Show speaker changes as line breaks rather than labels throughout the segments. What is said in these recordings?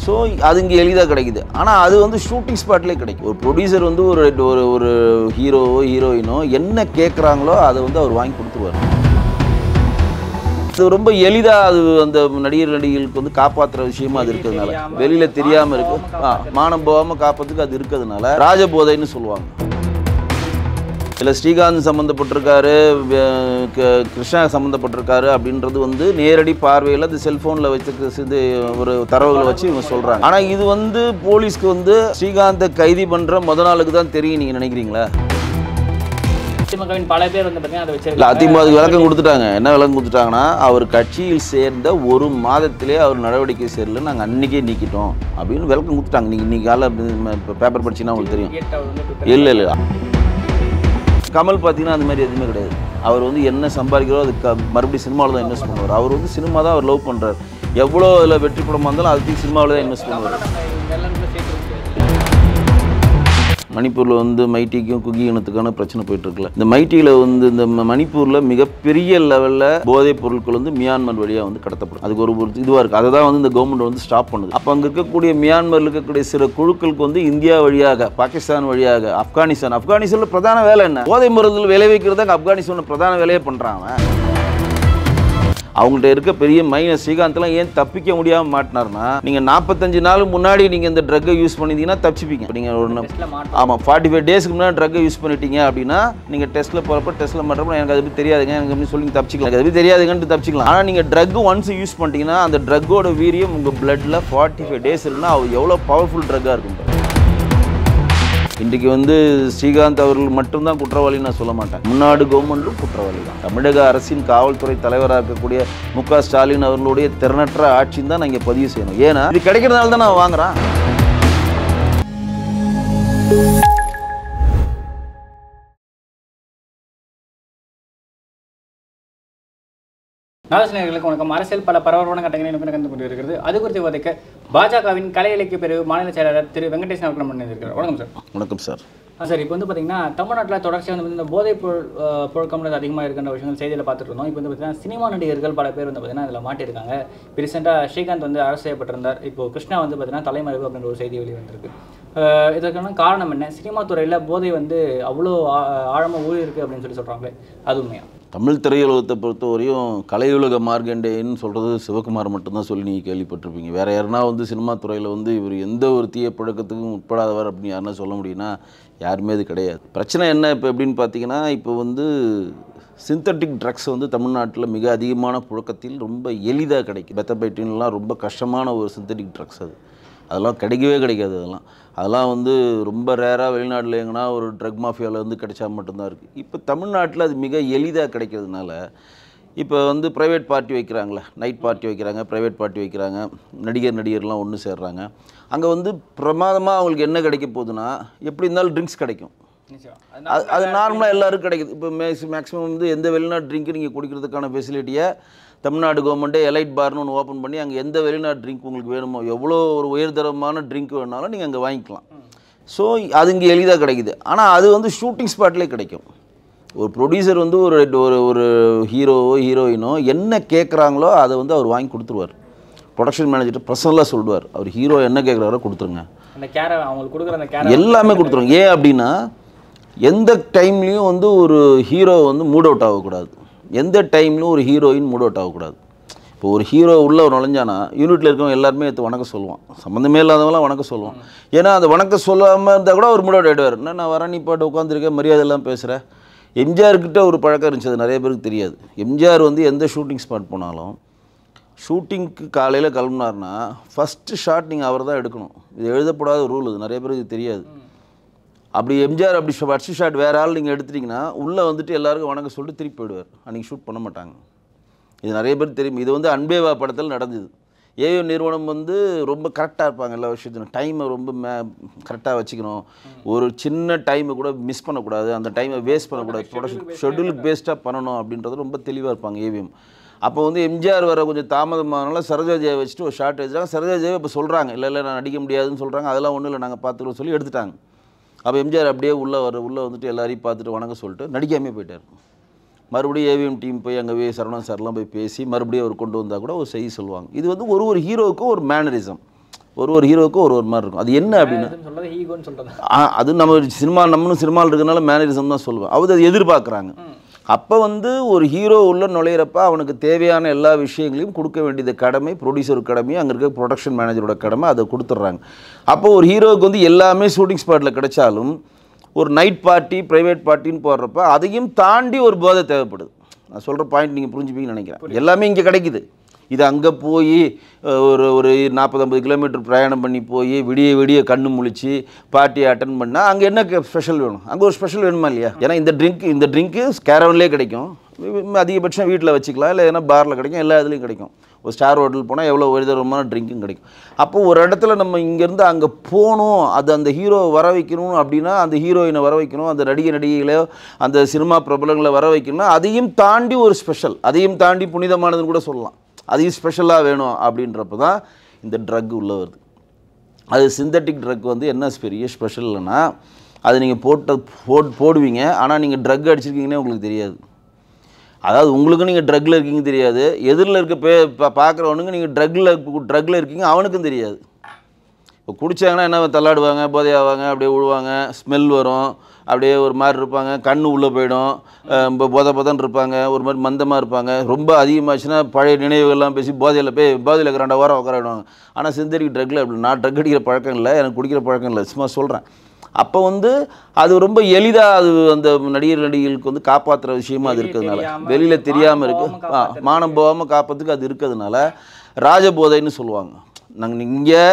So அது இங்கே எளிதாக கிடைக்குது. ஆனால் அது வந்து ஷூட்டிங் ஸ்பாட்லேயே கிடைக்கும். ஒரு ப்ரொடியூசர் வந்து ஒரு ஹீரோவோ ஹீரோயினோ என்ன கேட்குறாங்களோ அதை வந்து அவர் வாங்கி கொடுத்துருவார். அது ரொம்ப எளிதாக அது அந்த நடிகர்களுக்கு வந்து காப்பாற்றுற விஷயமா அது இருக்கிறதுனால, வெளியில் தெரியாமல் இருக்கு, மானம் போகாமல் காப்பாற்றுக்கு அது இருக்கிறதுனால ராஜபோதைன்னு சொல்லுவாங்க. இல்லை ஸ்ரீகாந்த் சம்மந்தப்பட்டிருக்காரு, கிருஷ்ணா சம்மந்தப்பட்டிருக்காரு அப்படின்றது வந்து நேரடி பார்வையில் அது செல்ஃபோனில் வச்சு ஒரு தரவுகளை வச்சு இவங்க சொல்கிறாங்க. ஆனால் இது வந்து போலீஸ்க்கு வந்து ஸ்ரீகாந்தை கைது பண்ணுற முத நாளுக்கு தான் தெரியும். நீங்கள் நினைக்கிறீங்களா?
அதிமுகவின் பல பேர் வந்து பார்த்தீங்கன்னா அதை
இல்லை, அதிமுகவுக்கு விளக்கம் கொடுத்துட்டாங்க. என்ன விளக்கம் கொடுத்துட்டாங்கன்னா, அவர் கட்சியில் சேர்ந்த ஒரு மாதத்திலே அவர் நடவடிக்கை சேரல, நாங்கள் அன்றைக்கே நீக்கிட்டோம் அப்படின்னு விளக்கம் கொடுத்துட்டாங்க. நீங்கள் இன்னைக்கு காலை பேப்பர் படிச்சிங்கன்னா உங்களுக்கு தெரியும். இல்லை கமல் பார்த்தீங்கன்னா அந்த மாதிரி எதுவுமே கிடையாது. அவர் வந்து என்ன சம்பாதிக்கிறோ அது மறுபடியும் சினிமாவில் தான் இன்வெஸ்ட் பண்ணுவார். அவர் வந்து சினிமா தான் அவர் லவ் பண்ணுறாரு. எவ்வளோ இதில் வெற்றி படமாக இருந்தாலும் அதுக்கு சினிமாவில் தான் இன்வெஸ்ட் பண்ணுவார். மணிப்பூரில் வந்து மைட்டிக்கும் குகி இனத்துக்கான பிரச்சனை போயிட்டுருக்குல்ல. இந்த மைட்டியில் வந்து இந்த மணிப்பூரில் மிகப்பெரிய லெவலில் போதைப் பொருட்கள் வந்து மியான்மர் வழியாக வந்து கடத்தப்படும். அதுக்கு ஒரு இதுவாக இருக்குது. அதை தான் வந்து இந்த கவர்மெண்ட் வந்து ஸ்டாப் பண்ணுது. அப்போ அங்கே இருக்கக்கூடிய மியான்மரில் இருக்கக்கூடிய சில குழுக்களுக்கு வந்து இந்தியா வழியாக, பாகிஸ்தான் வழியாக, ஆப்கானிஸ்தானில் பிரதான வேலை என்ன? போதை மருந்துகள் விளைவிக்கிறது அங்கே ஆப்கானிஸ்தான் பிரதான வேலையை பண்ணுறாங்க. அவங்கள்ட்ட இருக்க பெரிய மைனஸ் ஸ்ரீகாந்த்லாம் ஏன் தப்பிக்க முடியாமல் மாட்டினார்னா, நீங்கள் 45 நாள் முன்னாடி நீங்கள் இந்த ட்ரக்கை யூஸ் பண்ணிட்டீங்கன்னா தப்பிச்சுப்பீங்க. நீங்கள் ஒரு 45 டேஸ்க்கு முன்னாடி ட்ரக்கை யூஸ் பண்ணிட்டீங்க அப்படின்னா நீங்கள் டெஸ்ட்டில் போகிறப்ப டெஸ்ட்டில் பண்ணுறப்ப எனக்கு அது தெரியாதுங்க, எனக்கு அப்படி சொல்லி தப்பிச்சிக்கலாம், எனக்கு அது தெரியாதுங்கன்ட்டு தப்பிச்சிக்கலாம். ஆனால் நீங்கள் ட்ரக் ஒன்ஸ் யூஸ் பண்ணிட்டீங்கன்னா அந்த ட்ரக்கோட வீரியம் உங்கள் பிளட்டில் 45 டேஸ் இருக்குன்னா அது எவ்வளோ பவர்ஃபுல் ட்ரக்காக இருக்கும். இன்றைக்கு வந்து ஸ்ரீகாந்த் அவர்கள் மட்டும்தான் குற்றவாளின்னு நான் சொல்ல மாட்டேன். முன்னாடி கவர்மெண்ட்டும் குற்றவாளி தான். தமிழக அரசின் காவல்துறை தலைவராக இருக்கக்கூடிய மு.க. ஸ்டாலின் அவர்களுடைய திறனற்ற ஆட்சின்னு தான் நான் இங்கே பதிவு செய்யணும். ஏன்னா இது கிடைக்கிறதுனால தான் நான் வாங்குறேன்.
நாதஸ்நேயர்களுக்கு வணக்கம். அரசியல் பல பரபரப்பான கட்டங்களை நோக்கி நடந்து கொண்டிருக்கிறது. அது குறித்து விவாதிக்க பாஜகவின் கலை இலக்கிய பிரிவு மாநில செயலாளர் திரு வெங்கடேசன் அவர்கள் பண்ணியிருக்கிறார். வணக்கம் சார்.
வணக்கம் சார்.
சார், இப்போ வந்து பார்த்தீங்கன்னா தமிழ்நாட்டில் தொடர்ச்சியாக வந்து இந்த போதைப் பொருட்கள் அதிகமாக இருக்கின்ற விஷயங்கள் செய்தியில் பார்த்துட்டு இருந்தோம். இப்போ வந்து பார்த்தீங்கன்னா சினிமா நடிகர்கள் பல பேர் வந்து பார்த்தீங்கன்னா இதில் மாட்டியிருக்காங்க. இப்போ ரீசெண்டாக ஸ்ரீகாந்த் வந்து அரசு செய்யப்பட்டிருந்தார். இப்போ கிருஷ்ணா வந்து பார்த்தீங்கன்னா தலைமறைவு அப்படின்ற ஒரு செய்தி வெளியே வந்திருக்கு. இதற்கான காரணம் என்ன? சினிமா துறையில் போதை வந்து அவ்வளோ ஆழமாக ஊறி இருக்குது அப்படின்னு சொல்லி சொல்கிறாங்களே, அது உண்மையா?
தமிழ் திரையுலகத்தை பொறுத்தவரையும் கலையுலக மார்க்கண்டேன்னு சொல்கிறது சிவகுமார் மட்டும்தான் சொல்லி நீங்கள் கேள்விப்பட்டிருப்பீங்க. வேறு யாருன்னா வந்து சினிமா துறையில் வந்து இவர் எந்த ஒரு தீய பழக்கத்துக்கும் உட்படாதவர் அப்படின்னு யாருன்னா சொல்ல முடியும்னா யாருமே அது கிடையாது. பிரச்சனை என்ன இப்போ எப்படின்னு பார்த்தீங்கன்னா, இப்போ வந்து சிந்தட்டிக் ட்ரக்ஸ் வந்து தமிழ்நாட்டில் மிக அதிகமான புழக்கத்தில் ரொம்ப எளிதாக கிடைக்கும். பெத்தபைட்டின்லாம் ரொம்ப கஷ்டமான ஒரு சிந்தட்டிக் ட்ரக்ஸ். அதெல்லாம் கிடைக்கவே கிடைக்காது. அதெல்லாம் வந்து ரொம்ப ரேராக வெளிநாட்டில் எங்கன்னா ஒரு ட்ரக் மாஃபியாவில் வந்து கிடைச்சா மட்டும்தான் இருக்குது. இப்போ தமிழ்நாட்டில் அது மிக எளிதாக கிடைக்கிறதுனால இப்போ வந்து ப்ரைவேட் பார்ட்டி வைக்கிறாங்களே, நைட் பார்ட்டி வைக்கிறாங்க, ப்ரைவேட் பார்ட்டி வைக்கிறாங்க, நடிகர்லாம் ஒன்று சேர்றாங்க. அங்கே வந்து பிரமாதமாக அவங்களுக்கு என்ன கிடைக்க போகுதுன்னா, எப்படி இருந்தாலும் ட்ரிங்க்ஸ் கிடைக்கும். அது நார்மலாக எல்லோருக்கும் கிடைக்குது. இப்போ மேக்ஸிமம் வந்து எந்த வெளிநாட்டு ட்ரிங்க்கு நீங்கள் குடிக்கிறதுக்கான ஃபெசிலிட்டியை தமிழ்நாடு கவர்மெண்ட்டே எலைட் பார்னு ஒன்று ஓப்பன் பண்ணி அங்கே எந்த வெளிநாட்டு ட்ரிங்க் உங்களுக்கு வேணுமோ, எவ்வளோ ஒரு உயர்தரமான ட்ரிங்க் வேணுனாலும் நீங்கள் அங்கே வாங்கிக்கலாம். ஸோ அது இங்கே எளிதாக கிடைக்குது. ஆனால் அது வந்து ஷூட்டிங் ஸ்பாட்லேயே கிடைக்கும். ஒரு ப்ரொடியூசர் வந்து ஒரு ஹீரோவோ ஹீரோயினோ என்ன கேட்குறாங்களோ அதை வந்து அவர் வாங்கி கொடுத்துருவார். ப்ரொடக்ஷன் மேனேஜர்கிட்ட பர்சனலாக சொல்லுவார், அவர் ஹீரோ என்ன கேட்குறாரோ கொடுத்துருங்க, எல்லாமே கொடுத்துருங்க. ஏன் அப்படின்னா எந்த டைம்லேயும் வந்து ஒரு ஹீரோ வந்து மூட் அவுட் ஆகக்கூடாது, எந்த டைம்லையும் ஒரு ஹீரோயின் மூட் அவுட் ஆகக்கூடாது. இப்போ ஒரு ஹீரோ உள்ளே நுழைஞ்சானா யூனிட்டில் இருக்கவங்க எல்லாருமே வணக்கம் சொல்லுவான், சம்மந்தமே இல்லாதவங்களாம் வணக்கம் சொல்லுவான். ஏன்னா அந்த வணக்கம் சொல்லாமல் இருந்தால் கூட ஒரு மூட் அவுட் ஆகிடுவார். என்ன நான் வரேன், நீ பாட்டு உட்காந்துருக்கேன், மரியாதையெல்லாம் பேசுகிறேன். எம்ஜிஆர்கிட்ட ஒரு பழக்கம் இருந்துச்சு, அது நிறைய பேருக்கு தெரியாது. எம்ஜிஆர் வந்து எந்த ஷூட்டிங் ஸ்பாட் போனாலும் ஷூட்டிங்க்கு காலையில் கிளம்புனார்னா ஃபஸ்ட்டு ஷாட் நீங்கள் அவர் தான் எடுக்கணும். இது எழுதப்படாத ரூல், இது நிறைய பேருக்கு தெரியாது. அப்படி எம்ஜிஆர் அப்படி ஃபஸ்ட்டு ஷாட் வேறு ஆள் நீங்கள் எடுத்துட்டிங்கன்னா உள்ளே வந்துட்டு எல்லாருக்கும் வணக்கம் சொல்லிட்டு திருப்பி போயிடுவார். அன்றைக்கி ஷூட் பண்ண மாட்டாங்க. இது நிறைய பேர் தெரியும். இது வந்து அன்பேவா படத்தில் நடந்தது. ஏயோ நிறுவனம் வந்து ரொம்ப கரெக்டாக இருப்பாங்க எல்லா விஷயத்திலும். டைமை ரொம்ப கரெக்டாக வச்சுக்கணும், ஒரு சின்ன டைமை கூட மிஸ் பண்ணக்கூடாது, அந்த டைமை வேஸ்ட் பண்ணக்கூடாது, ப்ரொடக்ஷன் ஷெட்யூலுக்கு பேஸ்ட்டாக பண்ணணும் அப்படின்றது ரொம்ப தெளிவாக இருப்பாங்க ஏவிஎம். அப்போ வந்து எம்ஜிஆர் வர கொஞ்சம் தாமதமானால சரோஜாஜியை வச்சுட்டு ஒரு ஷார்ட் வச்சுட்டாங்க. சரோஜாஜியை இப்போ சொல்கிறாங்க, இல்லை நான் நடிக்க முடியாதுன்னு சொல்கிறாங்க. அதெல்லாம் ஒன்றும் இல்லை, நாங்கள் பார்த்துக்கிறோம் சொல்லி எடுத்துட்டாங்க. அப்போ எம்ஜிஆர் அப்படியே உள்ளே வந்துட்டு எல்லாரையும் பார்த்துட்டு வணக்கம் சொல்லிட்டு நடிக்காமே போயிட்டார். மறுபடியும் ஏவிஎம் டீம் போய் அங்கே சரவணன் சார்லாம் போய் பேசி மறுபடியும் அவர் கொண்டு வந்தால் கூட ஒரு செய்தி சொல்லுவாங்க. இது வந்து ஒரு ஹீரோவுக்கும் ஒரு மேனரிசம். ஒரு ஹீரோவுக்கும் ஒரு மாதிரி இருக்கும். அது என்ன அப்படின்னு
சொல்றது ஈகோன்னு சொல்றது.
அது நம்ம நம்மளும் சினிமாவில் இருக்கிறனால மேனரிசம் தான் சொல்லுவேன். அது எதிர்பார்க்குறாங்க. அப்போ வந்து ஒரு ஹீரோ உள்ள நுழையிறப்ப அவனுக்கு தேவையான எல்லா விஷயங்களையும் கொடுக்க வேண்டியது கடமை, ப்ரொடியூசர் கடமை, அங்கே இருக்க ப்ரொடக்ஷன் மேனேஜரோட கடமை, அதை கொடுத்துட்றாங்க. அப்போ ஒரு ஹீரோவுக்கு வந்து எல்லாமே ஷூட்டிங் ஸ்பாட்டில் கிடைச்சாலும் ஒரு நைட் பார்ட்டி, ப்ரைவேட் பார்ட்டின்னு போடுறப்ப அதையும் தாண்டி ஒரு போதை தேவைப்படுது. நான் சொல்கிற பாயிண்ட் நீங்கள் புரிஞ்சுப்பீங்கன்னு நினைக்கிறேன். எல்லாமே இங்கே கிடைக்குது. இது அங்கே போய் ஒரு 40-50 கிலோமீட்டர் பிரயாணம் பண்ணி போய் விடிய கண்ணு முழிச்சு பார்ட்டியை அட்டன் பண்ணால் அங்கே என்ன ஸ்பெஷல் வேணும்? அங்கே ஒரு ஸ்பெஷல் வேணுமா இல்லையா? ஏன்னா இந்த ட்ரிங்க்கு கேரவன்லேயே கிடைக்கும், அதிகபட்சம் வீட்டில் வச்சுக்கலாம், இல்லை ஏன்னா பாரில் கிடைக்கும், எல்லா இதுலேயும் கிடைக்கும். ஒரு ஸ்டார் ஹோட்டல் போனால் எவ்வளோ உயர்தரமான ட்ரிங்க்கும் கிடைக்கும். அப்போது ஒரு இடத்துல நம்ம இங்கேருந்து அங்கே போகணும், அது அந்த ஹீரோவை வர வைக்கணும் அப்படின்னா, அந்த ஹீரோயினை வர வைக்கணும், அந்த நடிகைகளோ அந்த சினிமா பிரபலங்களை வர வைக்கணும்னா அதையும் தாண்டி ஒரு ஸ்பெஷல், அதையும் தாண்டி புனிதமானதுன்னு கூட சொல்லலாம், அதையும் ஸ்பெஷலாக வேணும். அப்படின்றப்ப தான் இந்த ட்ரக் உள்ளே வருது. அது சிந்தட்டிக் ட்ரக் வந்து என்ன பெரிய ஸ்பெஷல் இல்லைன்னா, அது நீங்கள் போடுவீங்க, ஆனால் நீங்கள் ட்ரக் அடிச்சிருக்கீங்கன்னே உங்களுக்கு தெரியாது. அதாவது உங்களுக்கு நீங்கள் ட்ரக்கில் இருக்கீங்க தெரியாது, எதிரில் இருக்க பார்க்குறவனுங்க நீங்கள் ட்ரக்கில் இருக்கீங்க அவனுக்கும் தெரியாது. இப்போ குடித்தாங்கன்னா என்ன தள்ளாடுவாங்க, போதையாவாங்க, அப்படியே விழுவாங்க, ஸ்மெல் வரும், அப்படியே ஒரு மாதிரி இருப்பாங்க, கண் உள்ளே போயிடும், போதன்னு இருப்பாங்க, ஒரு மாதிரி மந்தமாக இருப்பாங்க. ரொம்ப அதிகமாச்சுன்னா பழைய நினைவுகள்லாம் பேசி போதையில் இருக்கிறாண்ட வாரம் உட்காராடுவாங்க. ஆனால் சிந்தட்டிக் ட்ரக்கில் அப்படி நான் ட்ரக் அடிக்கிற பழக்கம் இல்லை, எனக்கு குடிக்கிற பழக்கம் இல்லை, சும்மா சொல்கிறேன். அப்போ வந்து அது ரொம்ப எளிதாக அது அந்த நடிகர்களுக்கு வந்து காப்பாற்றுற விஷயமா அது இருக்கிறதுனால, வெளியில் தெரியாமல் இருக்குது, மானம் போகாமல் காப்பாற்றுக்கு அது இருக்கிறதுனால ராஜபோதைன்னு சொல்லுவாங்க. நாங்கள் இங்கே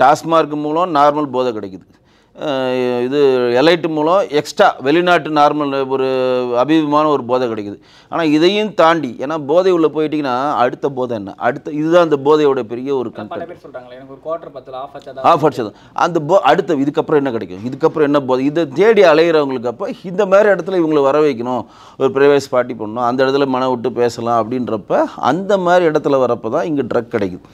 டாஸ்மார்க் மூலம் நார்மல் போதை கிடைக்குது, இது எலைட்டு மூலம் எக்ஸ்ட்ரா வெளிநாட்டு நார்மல் ஒரு அபிமான ஒரு போதை கிடைக்குது. ஆனால் இதையும் தாண்டி, ஏன்னா போதை உள்ளே போயிட்டிங்கன்னா அடுத்த போதை என்ன, இதுதான் அந்த போதையோட பெரிய ஒரு கண்டென்ட். ஆஃப் அடிச்சது அந்த அடுத்த இதுக்கப்புறம் என்ன கிடைக்கும், இதுக்கப்புறம் என்ன போதை, இதை தேடி அலைகிறவங்களுக்கு அப்போ இந்த மாதிரி இடத்துல இவங்களை வர வைக்கணும், ஒரு ப்ரைவேட் பார்ட்டி பண்ணணும், அந்த இடத்துல மன விட்டு பேசலாம் அப்படின்றப்ப அந்த மாதிரி இடத்துல வரப்போ தான் இங்கே ட்ரக் கிடைக்குது.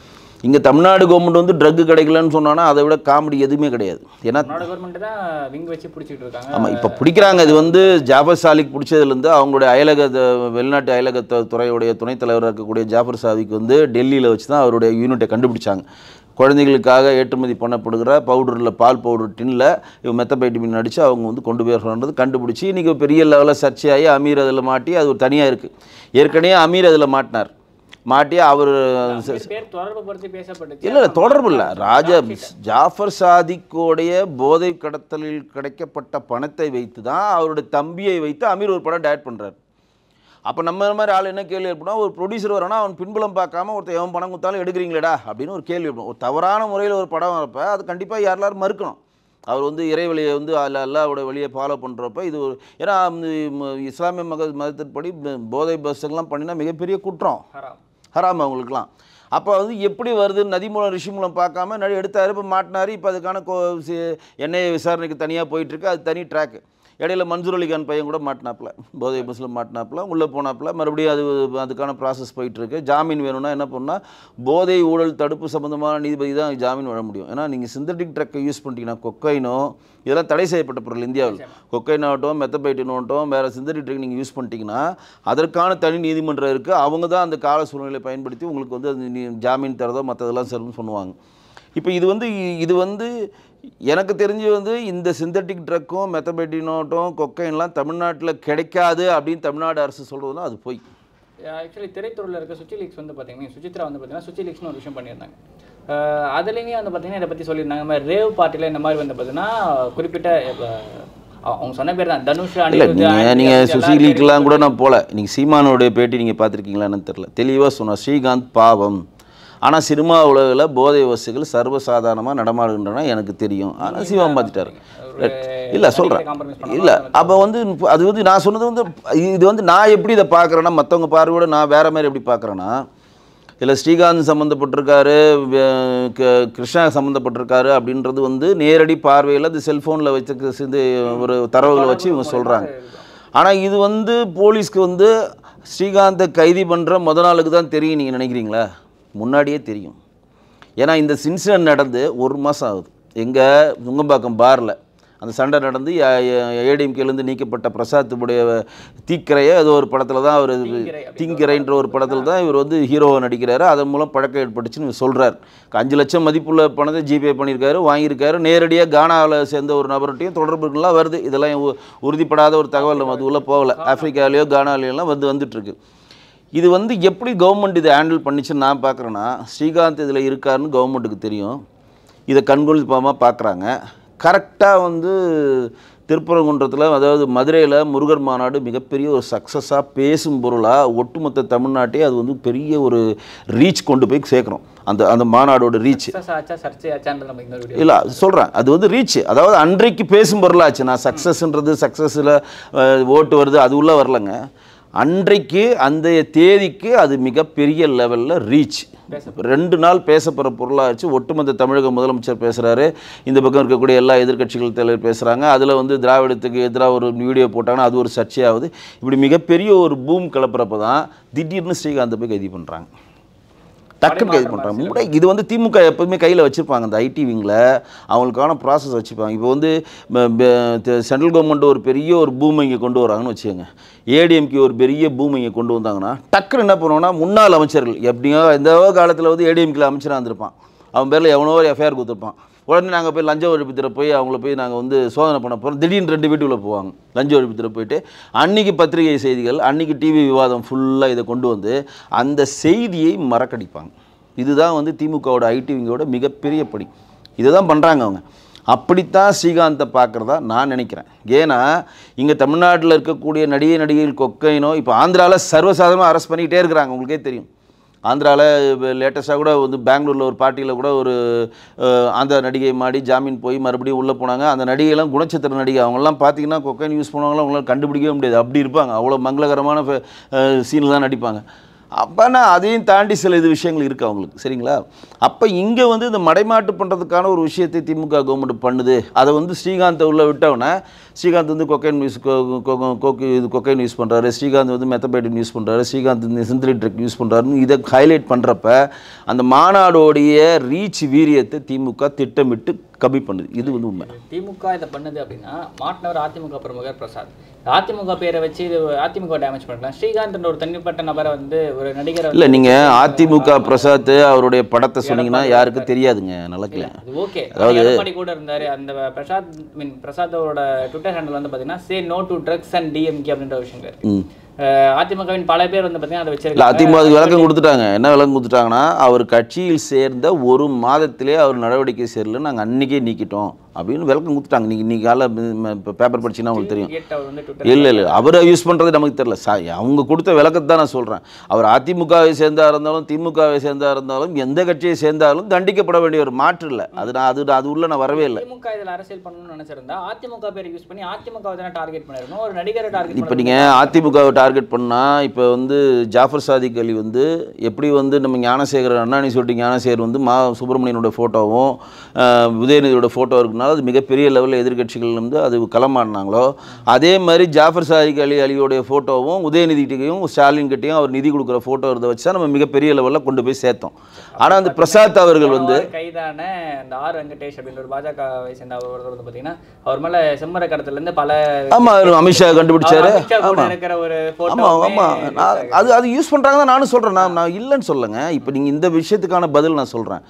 இங்கே தமிழ்நாடு கவர்மெண்ட் வந்து ட்ரக் கிடைக்கலன்னு சொன்னான்னா அதை விட காமெடி எதுவுமே கிடையாது. ஏன்னா
கவர்மெண்ட் தான் விங் வச்சு பிடிச்சிட்டு இருக்காங்க.
ஆமாம், இப்போ பிடிக்கிறாங்க. இது வந்து ஜாஃபர் சாதிக் பிடிச்சதுலேருந்து அவங்களுடைய வெளிநாட்டு அயலக துறையுடைய துணைத் தலைவராக இருக்கக்கூடிய ஜாஃபர் சாதிக் வந்து டெல்லியில் வச்சு தான் அவருடைய யூனிட்டை கண்டுபிடிச்சாங்க. குழந்தைகளுக்காக ஏற்றுமதி பண்ணப்படுகிற பவுடரில், பால் பவுடர் டின்னில் இவங்க மெத்தபைட்டமின் அடித்து அவங்க வந்து கொண்டு போயிடுறது கண்டுபிடிச்சி இன்றைக்கி பெரிய லெவலில் சர்ச்சையாகி அமீர் அதில் மாட்டி அது ஒரு தனியாக இருக்குது. ஏற்கனவே அமீர் அதில் மாட்டினார், மாட்டி அவர் இல்லை தொடர்பு இல்லை. ஜாஃபர் சாதிக்கோடைய போதை கடத்தலில் கிடைக்கப்பட்ட பணத்தை வைத்து தான் அவருடைய தம்பியை வைத்து அமீர் ஒரு படம் டைரக்ட் பண்ணுறாரு. அப்போ நம்ம மாதிரி ஆள் என்ன கேள்வி ஏற்படும், ஒரு ப்ரொடியூசர் வரனா அவன் பின்புலம் பார்க்காம ஒருத்தர் எவன் பணம் கொடுத்தாலும் எடுக்கிறீங்களேடா அப்படின்னு ஒரு கேள்வி ஏற்படும். ஒரு தவறான முறையில் ஒரு படம் வரப்போ அது கண்டிப்பாக யாரும் மறுக்கணும். அவர் வந்து இறைவழியை வந்து அல்லாவோட வழியை ஃபாலோ பண்ணுறப்ப இது ஒரு, ஏன்னா இஸ்லாமிய மதத்தின்படி போதை பஸ்ஸெல்லாம் பண்ணினா மிகப்பெரிய குற்றம், ஹராம் அவங்களுக்குலாம். அப்போ வந்து எப்படி வருது, நதி மூலம் ரிஷி மூலம் பார்க்காம எடுத்தார், இப்போ மாட்டினார், இப்போ அதுக்கான என்ஐஏ விசாரணைக்கு தனியாக போயிட்டுருக்கு, அது தனி ட்ராக்கு. இடையில மன்சூர் அலிகான் பையன் கூட மாட்டினாப்பில், போதை பஸ்ஸில் மாட்டினாப்பில், உள்ளே போனாப்பில், மறுபடியும் அதுக்கான ப்ராசஸ் போயிட்டுருக்கு. ஜாமீன் வேணும்னா என்ன பண்ணால் போதை ஊழல் தடுப்பு சம்மந்தமான நீதிபதி தான் ஜாமீன் வழங்க முடியும். ஏன்னா நீங்கள் சிந்தட்டிக் ட்ரக்கை யூஸ் பண்ணிட்டீங்கன்னா, கொக்கைனோ இதெல்லாம் தடை செய்யப்பட்ட பொருள் இந்தியாவில், கொக்கைன் ஆகட்டும், மெத்தபைட்டின் ஆகட்டும், வேறு சிந்தட்டிக் ட்ரக் நீங்கள் யூஸ் பண்ணிட்டீங்கன்னா அதற்கான தனி நீதிமன்றம் இருக்குது. அவங்க தான் அந்த கால சூழ்நிலையை பயன்படுத்தி உங்களுக்கு வந்து அது ஜாமீன் தரதோ மற்றதெல்லாம் சரின்னு பண்ணுவாங்க. இப்போ இது வந்து எனக்கு தெரிஞ்சு வந்து இந்த சிந்தட்டிக் ட்ரக்கும் மெத்தபைட்டினோட்டும் கொக்கைன்லாம் தமிழ்நாட்டில் கிடைக்காது அப்படின்னு தமிழ்நாடு அரசு சொல்கிறதுனா அது போய்.
ஆக்சுவலி திரைத்துறையில் இருக்க சுச்சி லீக்ஸ் வந்து பார்த்தீங்கன்னா, சுசித்ரா வந்து பார்த்தீங்கன்னா சுச்சி லீக்ஸ்னு ஒரு விஷயம் பண்ணியிருந்தாங்க. அதுலேயுமே வந்து பார்த்தீங்கன்னா இதை பற்றி சொல்லியிருந்தாங்க. இந்த மாதிரி ரேவ் பார்ட்டியில் இந்த மாதிரி வந்து பார்த்தீங்கன்னா குறிப்பிட்ட அவங்க சொன்ன பேர் தான் தனுஷ்.
நீங்கள் சுசி லீக்லாம் கூட நான் போகல. நீங்கள் சீமானோடைய பேட்டி நீங்கள் பார்த்துருக்கீங்களான்னு தெரில, தெளிவாக சொன்னார் ஸ்ரீகாந்த் பாவம், ஆனால் சினிமா உலகில் போதை வசதிகள் சர்வசாதாரணமாக நடமாடுகின்றன எனக்கு தெரியும், ஆனால் சிவா பார்த்துட்டாரு. இல்லை சொல்கிறேன், இல்லை அப்போ வந்து அது வந்து நான் சொன்னது வந்து இது வந்து நான் எப்படி இதை பார்க்குறேன்னா, மற்றவங்க பார்வையோட நான் வேறு மாதிரி எப்படி பார்க்குறேன்னா, இதில் ஸ்ரீகாந்த் சம்மந்தப்பட்டிருக்காரு, கிருஷ்ணா சம்மந்தப்பட்டிருக்காரு அப்படின்றது வந்து நேரடி பார்வையில் அது செல்ஃபோனில் வச்சு ஒரு தரவுகளை வச்சு இவங்க சொல்கிறாங்க. ஆனால் இது வந்து போலீஸ்க்கு வந்து ஸ்ரீகாந்தை கைது பண்ணுற முத நாளுக்கு தான் தெரியும் நீங்கள் நினைக்கிறீங்களா? முன்னாடியே தெரியும். ஏன்னா இந்த இன்சிடென்ட் நடந்து 1 மாதம் ஆகுது. எங்கள் நுங்கம்பாக்கம் பாரில் அந்த சண்டை நடந்து ஏடிஎம்கேலேருந்து நீக்கப்பட்ட பிரசாத்துடைய தீக்கரையை அது ஒரு படத்தில் தான் அவர் தீங்கிரைன்ற ஒரு படத்தில் தான் இவர் வந்து ஹீரோவை நடிக்கிறாரு. அதன் மூலம் பழக்கம் ஏற்பட்டுச்சுன்னு இவர் சொல்கிறார். 5 லட்சம் மதிப்புள்ள பணத்தை ஜிபே பண்ணியிருக்காரு, வாங்கியிருக்காரு. நேரடியாக கானாவில் சேர்ந்த ஒரு நபர்கிட்டையும் தொடர்புகள்லாம் வருது. இதெல்லாம் உறுதிப்படாத ஒரு தகவல், நம்ம அது உள்ளே போகலை. ஆப்பிரிக்காலேயோ கானாலேயோலாம் வந்துட்டுருக்கு. இது வந்து எப்படி கவர்மெண்ட் இதை ஹேண்டில் பண்ணிச்சுன்னு நான் பார்க்குறேன்னா, ஸ்ரீகாந்த் இதில் இருக்காருன்னு கவர்மெண்ட்டுக்கு தெரியும். இதை கண்கொள்ளிப்பாமல் பார்க்குறாங்க. கரெக்டாக வந்து திருப்பரங்குன்றத்தில், அதாவது மதுரையில் முருகர் மாநாடு மிகப்பெரிய ஒரு சக்ஸஸாக பேசும் பொருளாக ஒட்டுமொத்த தமிழ்நாட்டே அது வந்து பெரிய ஒரு ரீச் கொண்டு போய் சேர்க்குறோம். அந்த மாநாடோட ரீச் இல்லை சொல்கிறேன், அது வந்து ரீச், அதாவது அன்றைக்கு பேசும் பொருளாச்சு. நான் சக்ஸஸில் ஓட்டு வருது அது உள்ளே வரலைங்க. அன்றைக்கு அந்த தேதிக்கு அது மிகப்பெரிய லெவலில் ரீச். 2 நாள் பேசப்படுற பொருளாச்சு. ஒட்டுமொத்த தமிழக முதலமைச்சர் பேசுகிறாரு, இந்த பக்கம் இருக்கக்கூடிய எல்லா எதிர்க்கட்சிகள் தலைவர் பேசுகிறாங்க. அதில் வந்து திராவிடத்துக்கு எதிராக ஒரு வீடியோ போட்டாங்கன்னா அது ஒரு சர்ச்சையாகுது. இப்படி மிகப்பெரிய ஒரு பூம் கிளப்புறப்ப தான் திடீர்னு ஸ்ரீகாந்தை போய் கைது பண்ணுறாங்க, டக்குன்னு கைது பண்ணுறாங்க. இது வந்து திமுக எப்போதுமே கையில் வச்சுருப்பாங்க. அந்த ஐடி விங்கில் அவங்களுக்கான ப்ராசஸ் வச்சுருப்பாங்க. இப்போ வந்து சென்ட்ரல் கவர்மெண்ட் ஒரு பெரிய ஒரு பூமை இங்கே கொண்டு வராங்கன்னு வச்சுக்கோங்க, ஏடிஎம்கே ஒரு பெரிய பூமை இங்கே கொண்டு வந்தாங்கன்னா டக்குன்னு என்ன பண்ணுவோன்னா, முன்னாள் அமைச்சர்கள் எப்படியோ எந்த காலத்தில் வந்து ஏடிஎம்கேல அமைச்சராக இருந்திருப்பான், அவன் பேரில் எவனோ ஒரு எஃப்ஐஆர் கொடுத்துருப்பான். உடனே நாங்கள் போய் லஞ்ச ஒழிப்புத்துறை போய் அவங்கள போய் நாங்கள் வந்து சோதனை பண்ண போகிறோம். திடீர்னு 2 வீட்டுக்குள்ளே போவாங்க. லஞ்ச ஒழிப்புத்துறை போயிட்டு அன்றைக்கி பத்திரிகை செய்திகள், அன்றைக்கி டிவி விவாதம் ஃபுல்லாக இதை கொண்டு வந்து அந்த செய்தியை மறக்கடிப்பாங்க. இதுதான் வந்து திமுகவோட ஐடி விங்கோட மிகப்பெரிய படி. இதை தான் பண்ணுறாங்க அவங்க. அப்படித்தான் ஸ்ரீகாந்தை பார்க்குறதா நான் நினைக்கிறேன். ஏன்னா இங்கே தமிழ்நாட்டில் இருக்கக்கூடிய நடிகைகள் கொக்கைனோ இப்போ ஆந்திராவில் சர்வசாதாரணமாக அரெஸ்ட் பண்ணிக்கிட்டே இருக்கிறாங்க. உங்களுக்கே தெரியும், ஆந்திராவில் லேட்டஸ்ட்டாக கூட வந்து பெங்களூரில் ஒரு பார்ட்டியில் கூட ஒரு அந்த நடிகை மாடி ஜாமீன் போய் மறுபடியும் உள்ளே போனாங்க. அந்த நடிகைலாம் குணச்சித்திர நடிகை, அவங்களாம் பார்த்தீங்கன்னா கொக்கைன் யூஸ் பண்ணுவாங்களாம், அவங்களாம் கண்டுபிடிக்கவே முடியாது, அப்படி இருப்பாங்க. அவ்வளோ மங்களகரமான சீனில் தான் நடிப்பாங்க. அப்போனா அதையும் தாண்டி சில விஷயங்கள் இருக்குது அவங்களுக்கு, சரிங்களா? அப்போ இங்கே வந்து இந்த மடைமாட்டு பண்ணுறதுக்கான ஒரு விஷயத்தை திமுக கவர்மெண்ட் பண்ணுது. அதை வந்து ஸ்ரீகாந்தை உள்ளே விட்டவுடனே, ஸ்ரீகாந்த் வந்து கொக்கைன் யூஸ் பண்ணுறாரு, ஸ்ரீகாந்த் வந்து மெத்தபைட்டின் யூஸ் பண்ணுறாரு, ஸ்ரீகாந்த் வந்து சிந்தலிக் ட்ரக் யூஸ் பண்ணுறாருன்னு இதை ஹைலைட் பண்ணுறப்ப அந்த மாநாடோடைய ரீச் வீரியத்தை திமுக திட்டமிட்டு கம்மி பண்ணுது. இது வந்து உண்மை.
திமுக இதை பண்ணுது அப்படின்னா, மாட்டினவர் அதிமுக பிரமுகர் பிரசாத், அதிமுக பேரை வச்சு இது அதிமுக டேமேஜ் பண்ணலாம். ஸ்ரீகாந்த் ஒரு தனிப்பட்ட நபரை வந்து ஒரு நடிகர் இல்லை,
நீங்கள் அதிமுக பிரசாத் அவருடைய படத்தை சொன்னீங்கன்னா யாருக்கும் தெரியாதுங்க. நல்ல
ஓகே, அதாவது கூட இருந்தாரு அந்த பிரசாத்தோட ட்விட்டர் ஹேண்டில் வந்து பார்த்தீங்கன்னா say no to drugs and DMK அப்படின்ற விஷயங்கள் இருக்கு. அதிமுகவின் பல பேர் வந்து பார்த்தீங்கன்னா அதை வச்சிருக்காங்க.
அதிமுக விளக்கம் கொடுத்துட்டாங்க. என்ன விளக்கம் கொடுத்துட்டாங்கன்னா, அவர் கட்சியில் சேர்ந்த 1 மாதத்திலே அவர் நடவடிக்கை சேரல, நாங்கள் அன்றைக்கே நீக்கிட்டோம் அப்படின்னு விளக்கம் கொடுத்துட்டாங்க. இன்னைக்கு காலை பேப்பர் படிச்சுன்னா உங்களுக்கு தெரியும். இல்லை அவரை யூஸ் பண்ணுறது நமக்கு தெரியல. அவங்க கொடுத்த விளக்கத்தை தான் நான் சொல்கிறேன். அவர் அதிமுகவை சேர்ந்தா இருந்தாலும் திமுகவை சேர்ந்தா இருந்தாலும் எந்த கட்சியை சேர்ந்தாலும் தண்டிக்கப்பட வேண்டிய ஒரு மாற்று இல்லை. அது உள்ள நான் வரவே இல்லை.
திமுக இதில் அரசியல் பண்ணணும்னு நினைச்சிருந்தா அதிமுக பேரை யூஸ் பண்ணி அதிமுகவை தானே டார்கெட் பண்ணிருக்கணும், ஒரு நடிகரை டார்கெட்.
இப்போ நீங்கள் அதிமுகவை டார்கெட் பண்ணால், இப்போ வந்து ஜாஃபர் சாதிக் அலி வந்து எப்படி வந்து நம்ம ஞானசேகர் அண்ணாணி சொல்லிட்டு ஞானசேகர் வந்து சுப்பிரமணியனோட ஃபோட்டோவும் உதயநிதியோட ஃபோட்டோ இருக்குன்னா அது மிகப்பெரிய லெவலில் எதிர்கட்சிகள் வந்து அது களமாடினாங்களோ, அதே மாதிரி ஜாஃபர் சாதிக் அலியோடைய ஃபோட்டோவும் உதயநிதிகிட்டையும் ஸ்டாலின் கிட்டையும் அவர் நிதி கொடுக்குற ஃபோட்டோ இருந்த வச்சு தான் நம்ம மிகப்பெரிய லெவலில் கொண்டு போய் சேர்த்தோம். ஆனால் அந்த பிரசாத் அவர்கள் வந்து
கைதான அந்த ஆர் வெங்கடேஷ் அப்படின்ற ஒரு பாஜகவை சேர்ந்த அவர் வந்து பார்த்தீங்கன்னா அவர் மேலே செம்மர கடத்துலேருந்து பல
அமித்ஷா கண்டுபிடிச்சாரு.
ஆமாம்,
அது யூஸ் பண்ணுறாங்க தான் நானும் சொல்கிறேன். நான் இல்லைன்னு சொல்லுங்க. இப்போ நீங்கள் இந்த விஷயத்துக்கான பதில் நான் சொல்கிறேன்.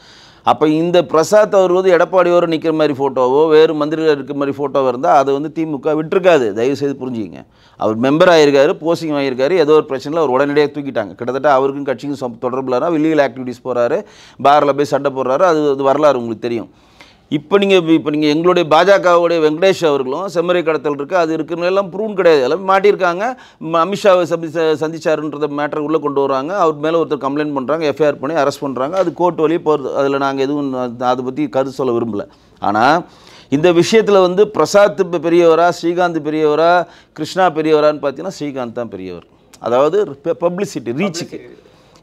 அப்போ இந்த பிரசாத் அவர் வந்து எடப்பாடியோடு நிற்கிற மாதிரி ஃபோட்டோவோ வேறு மந்திரிகள் இருக்கிற மாதிரி ஃபோட்டோவோ இருந்தால் அதை வந்து திமுக விட்டுருக்காது. தயவுசெய்து புரிஞ்சுக்கிங்க. அவர் மெம்பர் ஆகியிருக்காரு, போஸ்டிங் வாங்கியிருக்காரு, ஏதோ ஒரு பிரச்சனையில் அவர் உடனடியாக தூக்கிட்டாங்க. கிட்டத்தட்ட அவருக்கும் கட்சிக்கும் தொடர்புலனா இல்லீகல் ஆக்டிவிட்டீஸ் போகிறாரு, பாரில் போய் சண்டை போடுறாரு. அது வரலாறு உங்களுக்கு தெரியும். இப்போ நீங்கள் எங்களுடைய பாஜகவுடைய வெங்கடேஷ் அவர்களும் செம்மறை கடத்தல் இருக்குது, அது இருக்குன்னு எல்லாம் ப்ரூவ் கிடையாது, எல்லாம் மாட்டியிருக்காங்க. அமித்ஷாவை சந்திச்சாருன்றத மேட்டர் உள்ளே கொண்டு வராங்க. அவர் மேலே ஒருத்தர் கம்ப்ளைண்ட் பண்ணுறாங்க, எஃப்ஐஆர் பண்ணி அரெஸ்ட் பண்ணுறாங்க. அது கோர்ட் வழியே போகிறது. அதில் நாங்கள் எதுவும் அதை பற்றி கருத்து சொல்ல விரும்பலை. ஆனால் இந்த விஷயத்தில் வந்து பிரசாத் பெரியவரா, ஸ்ரீகாந்த் பெரியவரா, கிருஷ்ணா பெரியவரான்னு பார்த்தீங்கன்னா ஸ்ரீகாந்த் தான் பெரியவர். அதாவது பப்ளிசிட்டி, ரீச்சுக்கு.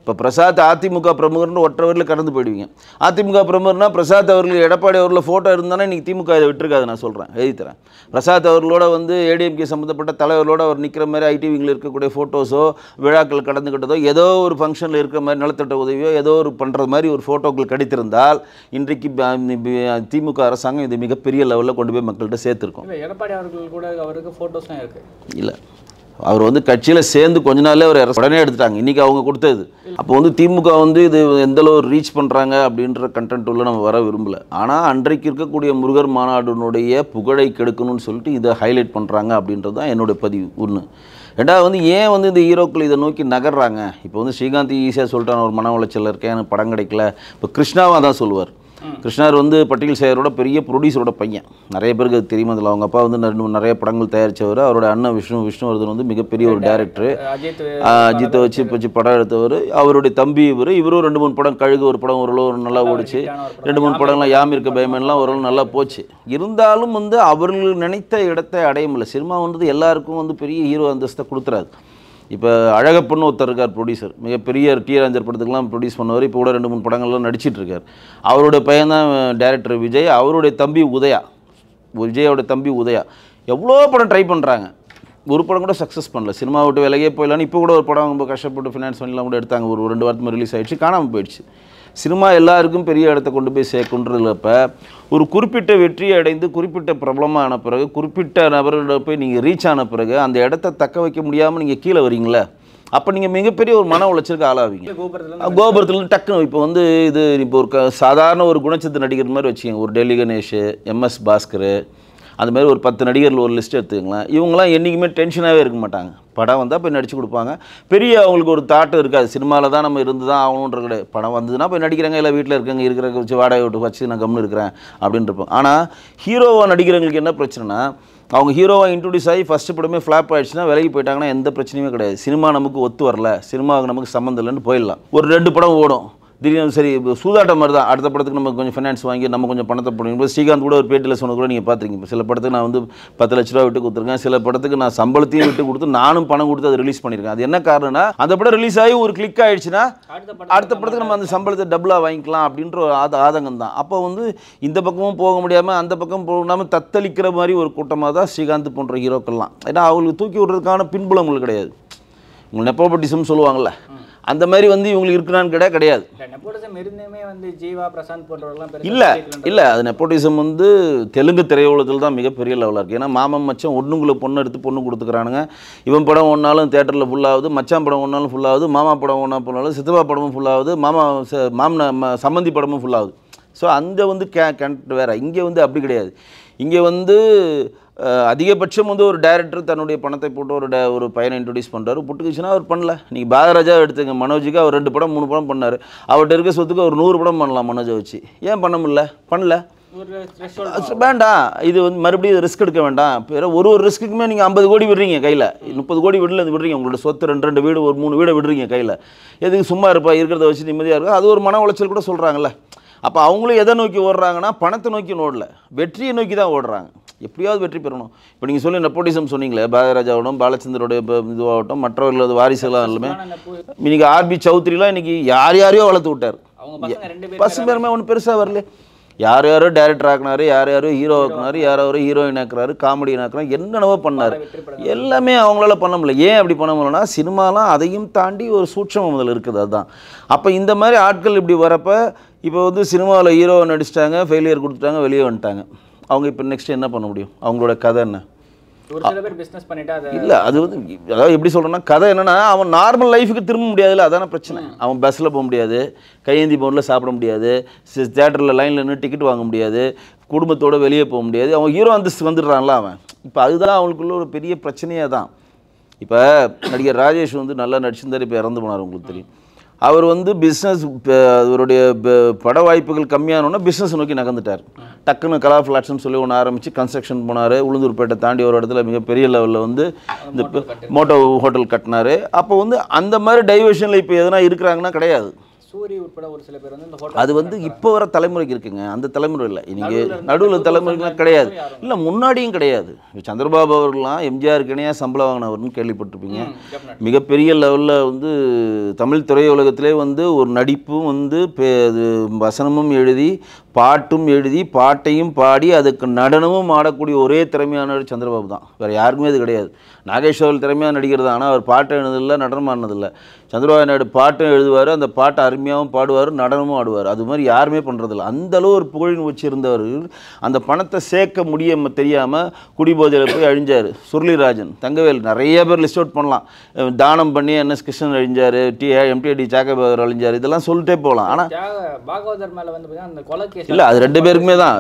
இப்போ பிரசாத் அதிமுக பிரமுகர்னு ஒற்றவரில் கடந்து போயிடுவீங்க. அதிமுக பிரமுகர்னா பிரசாத் அவர்கள் எடப்பாடி அவர்களில் ஃபோட்டோ இருந்தானே இன்றைக்கி திமுக இதை விட்டுருக்காது. நான் சொல்கிறேன், எழுதி தரேன். பிரசாத் அவர்களோட வந்து ஏடிஎம்கே சம்மந்தப்பட்ட தலைவர்களோட அவர் நிற்கிற மாதிரி ஐடிவிங்கில் இருக்கக்கூடிய ஃபோட்டோஸோ விழாக்கள் கடந்துக்கிட்டதோ ஏதோ ஒரு ஃபங்க்ஷனில் இருக்கிற மாதிரி நலத்திட்ட உதவியோ ஏதோ ஒரு பண்ணுற மாதிரி ஒரு ஃபோட்டோக்கள் கிடைத்திருந்தால் இன்றைக்கு திமுக அரசாங்கம் இது மிகப்பெரிய லெவலில் கொண்டு போய் மக்கள்கிட்ட சேர்த்துருக்கோம்.
எடப்பாடி அவர்கள் கூட அவருக்கு ஃபோட்டோஸ்லாம் இருக்குது.
இல்லை, அவர் வந்து கட்சியில் சேர்ந்து கொஞ்ச நாளே அவர் உடனே எடுத்துட்டாங்க. இன்றைக்கி அவங்க கொடுத்தது. அப்போ வந்து திமுக வந்து இது எந்தளவு ரீச் பண்ணுறாங்க அப்படின்ற கண்டென்ட் உள்ள நம்ம வர விரும்பலை. ஆனால் அன்றைக்கு இருக்கக்கூடிய முருகர் மாநாடுனுடைய புகழை கெடுக்கணும்னு சொல்லிட்டு இதை ஹைலைட் பண்ணுறாங்க அப்படின்றது தான் என்னுடைய பதிவு. ஒன்று. ரெண்டாவது வந்து ஏன் வந்து இந்த ஹீரோக்கள் இதை நோக்கி நகர்றாங்க? இப்போ வந்து ஸ்ரீகாந்த் ஈஸியாக சொல்லிட்டான், ஒரு மன உளைச்சல் இருக்கேன், எனக்கு படம் கிடைக்கல. இப்போ கிருஷ்ணாவாக தான் சொல்லுவார். கிருஷ்ணார் வந்து பட்டியல் சேகரோட பெரிய ப்ரொடியூசரோட பையன். நிறைய பேருக்கு அது தெரியுமா? அதில் அவங்க அப்பா வந்து நிறைய படங்கள் தயாரித்தவர். அவரோட அண்ணன் விஷ்ணுவர்தன் வந்து மிகப்பெரிய ஒரு டைரக்டர். அஜித்தை வச்சு படம் எடுத்தவர். அவருடைய தம்பி இவரும் 2-3 படம், கழுகு ஒரு படம் ஓரளவு நல்லா ஓடிச்சு. 2-3 படம்லாம் யாம் இருக்க பயமெல்லாம் ஓரளவு நல்லா போச்சு. இருந்தாலும் வந்து அவர்கள் நினைத்த இடத்தை அடைய முடியல. சினிமா வந்து எல்லாருக்கும் வந்து பெரிய ஹீரோ அந்தஸ்தை கொடுத்துறாது. இப்போ அழகப்பன்னு ஒருத்தர் இருக்கார் ப்ரொடியூசர், மிகப்பெரிய டி ராஜர் படத்துக்கெல்லாம் ப்ரொடியூஸ் பண்ணவர். இப்போ கூட 2-3 படங்கள்லாம் நடிச்சிட்ருக்கார். அவருடைய பையன் தான் டைரக்டர் விஜய். அவருடைய தம்பி உதயா, விஜயோட தம்பி உதயா எவ்வளோ படம் ட்ரை பண்ணுறாங்க. ஒரு படம் கூட சக்ஸஸ் பண்ணல. சினிமா விட்டு விலகே போயிடலான்னு இப்போ கூட ஒரு படம் ரொம்ப கஷ்டப்பட்டு ஃபினான்ஸ் பண்ணிலாம் கூட எடுத்தாங்க. ஒரு 2 வாரத்துக்கு ரிலீஸ் ஆகிடுச்சு, காணாமல் போயிடுச்சு. சினிமா எல்லாருக்கும் பெரிய இடத்த கொண்டு போய் சேர்க்குன்றதுலப்போ ஒரு குறிப்பிட்ட வெற்றியை அடைந்து குறிப்பிட்ட பிரபலமான பிறகு குறிப்பிட்ட நபர்களிட போய் நீங்கள் ரீச் ஆன பிறகு அந்த இடத்த தக்க வைக்க முடியாமல் நீங்கள் கீழே வரீங்களே, அப்போ நீங்கள் மிகப்பெரிய ஒரு மன உளைச்சலுக்கு ஆளாவீங்க. கோபுரத்துலேருந்து டக்குன்னு இப்போ வந்து இது இப்போ ஒரு சாதாரண ஒரு குணச்சித்திர நடிகர் மாதிரி வச்சுக்கோங்க. ஒரு டெல்லி கணேஷ், MS பாஸ்கர், அந்த மாதிரி ஒரு 10 நடிகர்கள் ஒரு லிஸ்ட் எடுத்துக்கலாம். இவங்களாம் என்றைக்குமே டென்ஷனாகவே இருக்க மாட்டாங்க. படம் வந்தால் போய் நடிச்சு கொடுப்பாங்க. பெரிய அவங்களுக்கு ஒரு தாட்டு இருக்காது, சினிமாவில் தான் நம்ம இருந்து தான் ஆகணுன்ற கிடையாது. படம் வந்ததுன்னா போய் நடிக்கிறாங்க, இல்லை வீட்டில் இருக்காங்க, இருக்கிற வச்சு வாடகை விட்டு வச்சு நான் கம்முன்னு இருக்கிறேன் அப்படின்றப்போம். ஆனால் ஹீரோவாக நடிக்கிறவங்களுக்கு என்ன பிரச்சனைனா, அவங்க ஹீரோவாக இன்ட்ரடியூஸ் ஆகி ஃபஸ்ட்டு படமே ஃப்ளாப் ஆகிடுச்சுன்னா விலகி போயிட்டாங்கன்னா எந்த பிரச்சனையுமே கிடையாது. சினிமா நமக்கு ஒத்து வரல, சினிமாவுக்கு நமக்கு சம்மந்தம் இல்லைன்னு போயிடலாம். ஒரு 2 படம் ஓடும், திடீர்னு சரி சூதாட்டம் மாதிரி தான். அடுத்த படத்துக்கு நம்ம கொஞ்சம் ஃபைனான்ஸ் வாங்கி நம்ம கொஞ்சம் பணத்தை போடுங்க. ஸ்ரீகாந்த் கூட ஒரு பேட்டியில் சொன்ன கூட நீங்கள் பார்த்துருக்கீங்க. இப்போ சில படத்துக்கு நான் வந்து 10 லட்ச ரூபா விட்டு கொடுத்துருக்கேன், சில படத்துக்கு நான் சம்பளத்தையும் விட்டு கொடுத்து நானும் பணம் கொடுத்து அதை ரிலீஸ் பண்ணியிருக்கேன். அது என்ன காரணம்னா, அந்த படம் ரிலீஸ் ஆகி ஒரு கிளிக் ஆகிடுச்சுன்னா அடுத்த படத்துக்கு நம்ம அந்த சம்பளத்தை டபுளாக வாங்கிக்கலாம் அப்படின்ற ஒரு ஆதங்கம் தான். அப்போ வந்து இந்த பக்கமும் போக முடியாமல் அந்த பக்கம் போகாமல் தத்தளிக்கிற மாதிரி ஒரு கூட்டமாக தான் ஸ்ரீகாந்த் போன்ற ஹீரோக்கள்லாம். ஏன்னா அவங்களுக்கு தூக்கி விடுறதுக்கான பின்புலம் உங்களுக்கு கிடையாது. உங்களுக்கு நெப்போட்டிசம் சொல்லுவாங்கள்ல, அந்த மாதிரி வந்து இவங்களுக்கு இருக்கிறான்னு கிடையாது. இல்லை அது நெப்போட்டிசம் வந்து தெலுங்கு திரையுலகத்தில் தான் மிகப்பெரிய லெவலாக இருக்குது. ஏன்னா மாமன் மச்சான் ஒன்றுங்களை பொண்ணு எடுத்து பொண்ணு கொடுத்துக்கிறானுங்க. இவன் படம் ஒன்றாலும் தேட்டரில் ஃபுல்லாகுது, மச்சான் படம் ஒன்றாலும் ஃபுல்லாகுது, மாமா படம் ஒன்றா ஃபுல்லாகுது, சித்தப்பா படமும் ஃபுல்லாகுது, மாமன சம்மந்தி படமும் ஃபுல்லாகுது. ஸோ அங்கே வந்து கண்டென்ட் வேறு. இங்கே வந்து அப்படி கிடையாது. இங்கே வந்து அதிகபட்சம் வந்து ஒரு டைரக்டர் தன்னுடைய பணத்தை போட்டு ஒரு பையனை இன்ட்ரடியூஸ் பண்ணுறாரு. புட்டுக்குச்சுன்னா அவர் பண்ணல. நீங்கள் பாரராஜா எடுத்துங்க, மனோஜுக்கு அவர் 2 படம் 3 படம் பண்ணார். அவர்கிட்ட இருக்க சொத்துக்கு அவர் 100 படம் பண்ணலாம் மனோஜை வச்சு. ஏன் பண்ணல வேண்டாம். இது வந்து மறுபடியும் ரிஸ்க் எடுக்க வேண்டாம். ஒரு ரிஸ்க்குமே நீங்கள் 50 கோடி விடுறீங்க கையில், 30 கோடி விடுறீங்க. உங்களோட சொத்து 2 வீடு ஒரு 3 வீடை விடுறீங்க கையில். எதுக்கு சும்மா இருப்பா, இருக்கிறத வச்சு நிம்மதியாக இருக்கும். அது ஒரு மன உளைச்சல் கூட சொல்கிறாங்கல்ல. அப்போ அவங்களும் எதை நோக்கி ஓடுறாங்கன்னா, பணத்தை நோக்கி ஓடல, வெற்றியை நோக்கி தான் ஓடுறாங்க. எப்படியாவது வெற்றி பெறணும். இப்போ நீங்கள் சொல்லி நெப்போட்டிசம் சொன்னீங்களே, பாரதிராஜாவோடும் பாலச்சந்தரோட இதுவாகட்டும் மற்றவர்களது வாரிசுகளாக எல்லாமே. இன்றைக்கி RB சௌத்ரிலாம் இன்றைக்கி யாரையோ வளர்த்து விட்டார். பசங்க பேருமே ஒன்றும் பெருசாக வரல. யாரோ டைரக்டர் ஆக்குனாரு, யாரோ ஹீரோ ஆக்குனாரு, யாரோ ஹீரோயின் ஆக்குறாரு, காமெடியின் ஆக்குறாரு, என்னென்னவோ பண்ணார். எல்லாமே அவங்களால பண்ண முடியல. ஏன் அப்படி பண்ண முடியலன்னா, சினிமாலாம் அதையும் தாண்டி ஒரு சூட்சமம் முதல்ல இருக்குது. அதுதான். அப்போ இந்த மாதிரி ஆட்கள் இப்படி வரப்போ இப்போ வந்து சினிமாவில் ஹீரோவை நடிச்சிட்டாங்க, ஃபெயிலியர் கொடுத்துட்டாங்க, வெளியே வந்துட்டாங்க. அவங்க இப்போ நெக்ஸ்ட் என்ன பண்ண முடியும்? அவங்களோட கதை என்ன? இல்லை அது வந்து அதாவது எப்படி சொல்கிறேன்னா, கதை என்னென்னா, அவன் நார்மல் லைஃபுக்கு திரும்ப முடியாதுல்ல, அதான பிரச்சனை. அவன் பஸ்ஸில் போக முடியாது, கையேந்தி பவுனில் சாப்பிட முடியாது, தேட்டரில் லைனில் நின்று டிக்கெட் வாங்க முடியாது, குடும்பத்தோடு வெளியே போக முடியாது. அவன் ஹீரோ அந்தஸ்து வந்துடுறான்ல அவன். இப்போ அதுதான் அவனுக்குள்ள ஒரு பெரிய பிரச்சனையே தான். இப்போ நடிகர் ராஜேஷ் வந்து நல்லா நடிச்சிருந்தார், இப்போ இறந்து போனார், உங்களுக்கு தெரியும். அவர் வந்து பிஸ்னஸ், அவருடைய பட வாய்ப்புகள் கம்மியானோன்னா பிஸ்னஸ் நோக்கி நகர்ந்துட்டார். டக்குன்னு கலா ஃப்ளாட்ஸ்னு சொல்லி ஒன்று ஆரம்பித்து கன்ஸ்ட்ரக்ஷன் போனார். உளுந்தூர்பேட்டை தாண்டி ஒரு இடத்துல மிகப்பெரிய லெவலில் வந்து இந்த மோட்டோ ஹோட்டல் கட்டினார். அப்போ வந்து அந்த மாதிரி டைவர்ஷனில் இப்போ எதனா இருக்கிறாங்கன்னா கிடையாது.
சூரி உட்பட ஒரு சில பேர் வந்து இந்த ஹோட்டல்
அது வந்து இப்போ வர தலைமுறைக்கு இருக்குங்க, அந்த தலைமுறை இல்லை. இன்னைக்கு நடுவில் தலைமுறைலாம் கிடையாது, இல்லை முன்னாடியும் கிடையாது. சந்திரபாபு அவர்கள்லாம் எம்ஜிஆருக்கு இணையாக சம்பளம் வாங்கினவர்னு கேள்விப்பட்டிருப்பீங்க. மிகப்பெரிய லெவலில் வந்து தமிழ் திரையுலகத்திலே வந்து ஒரு நடிப்பும் வந்து வசனமும் எழுதி பாட்டும் எழுதி பாட்டையும் பாடி அதுக்கு நடனமும் ஆடக்கூடிய ஒரே திறமையானவர் சந்திரபாபு தான். வேறு யாருக்குமே அது கிடையாது. நாகேஸ்வரல் திறமையாக நடிக்கிறது, ஆனால் அவர் பாட்டை எழுதுதில்லை, நடனம் ஆடினதில்லை. சந்திரபாபு நாயுடு பாட்டும் எழுதுவார், அந்த பாட்டை அருமையாகவும் பாடுவார், நடனமும் ஆடுவார். அது மாதிரி யாருமே பண்ணுறதில்ல. அந்தளவு ஒரு புகழின் வச்சுருந்தவர் அந்த பணத்தை சேர்க்க முடிய தெரியாமல் குடிபோதையில் போய் அழிஞ்சார். சுருளிராஜன், தங்கவேல், நிறைய பேர் லிஸ்ட் அவுட் பண்ணலாம். தானம் பண்ணி என்எஸ் கிருஷ்ணன் அழிஞ்சார், எம்டிடி சாக்கபாகர் அழிஞ்சார், இதெல்லாம் சொல்லிட்டே போகலாம். ஆனால்
பாகவதர் மேலே வந்து அந்த கொலைக்கு
இல்லை, அது ரெண்டு பேருக்குமே தான்.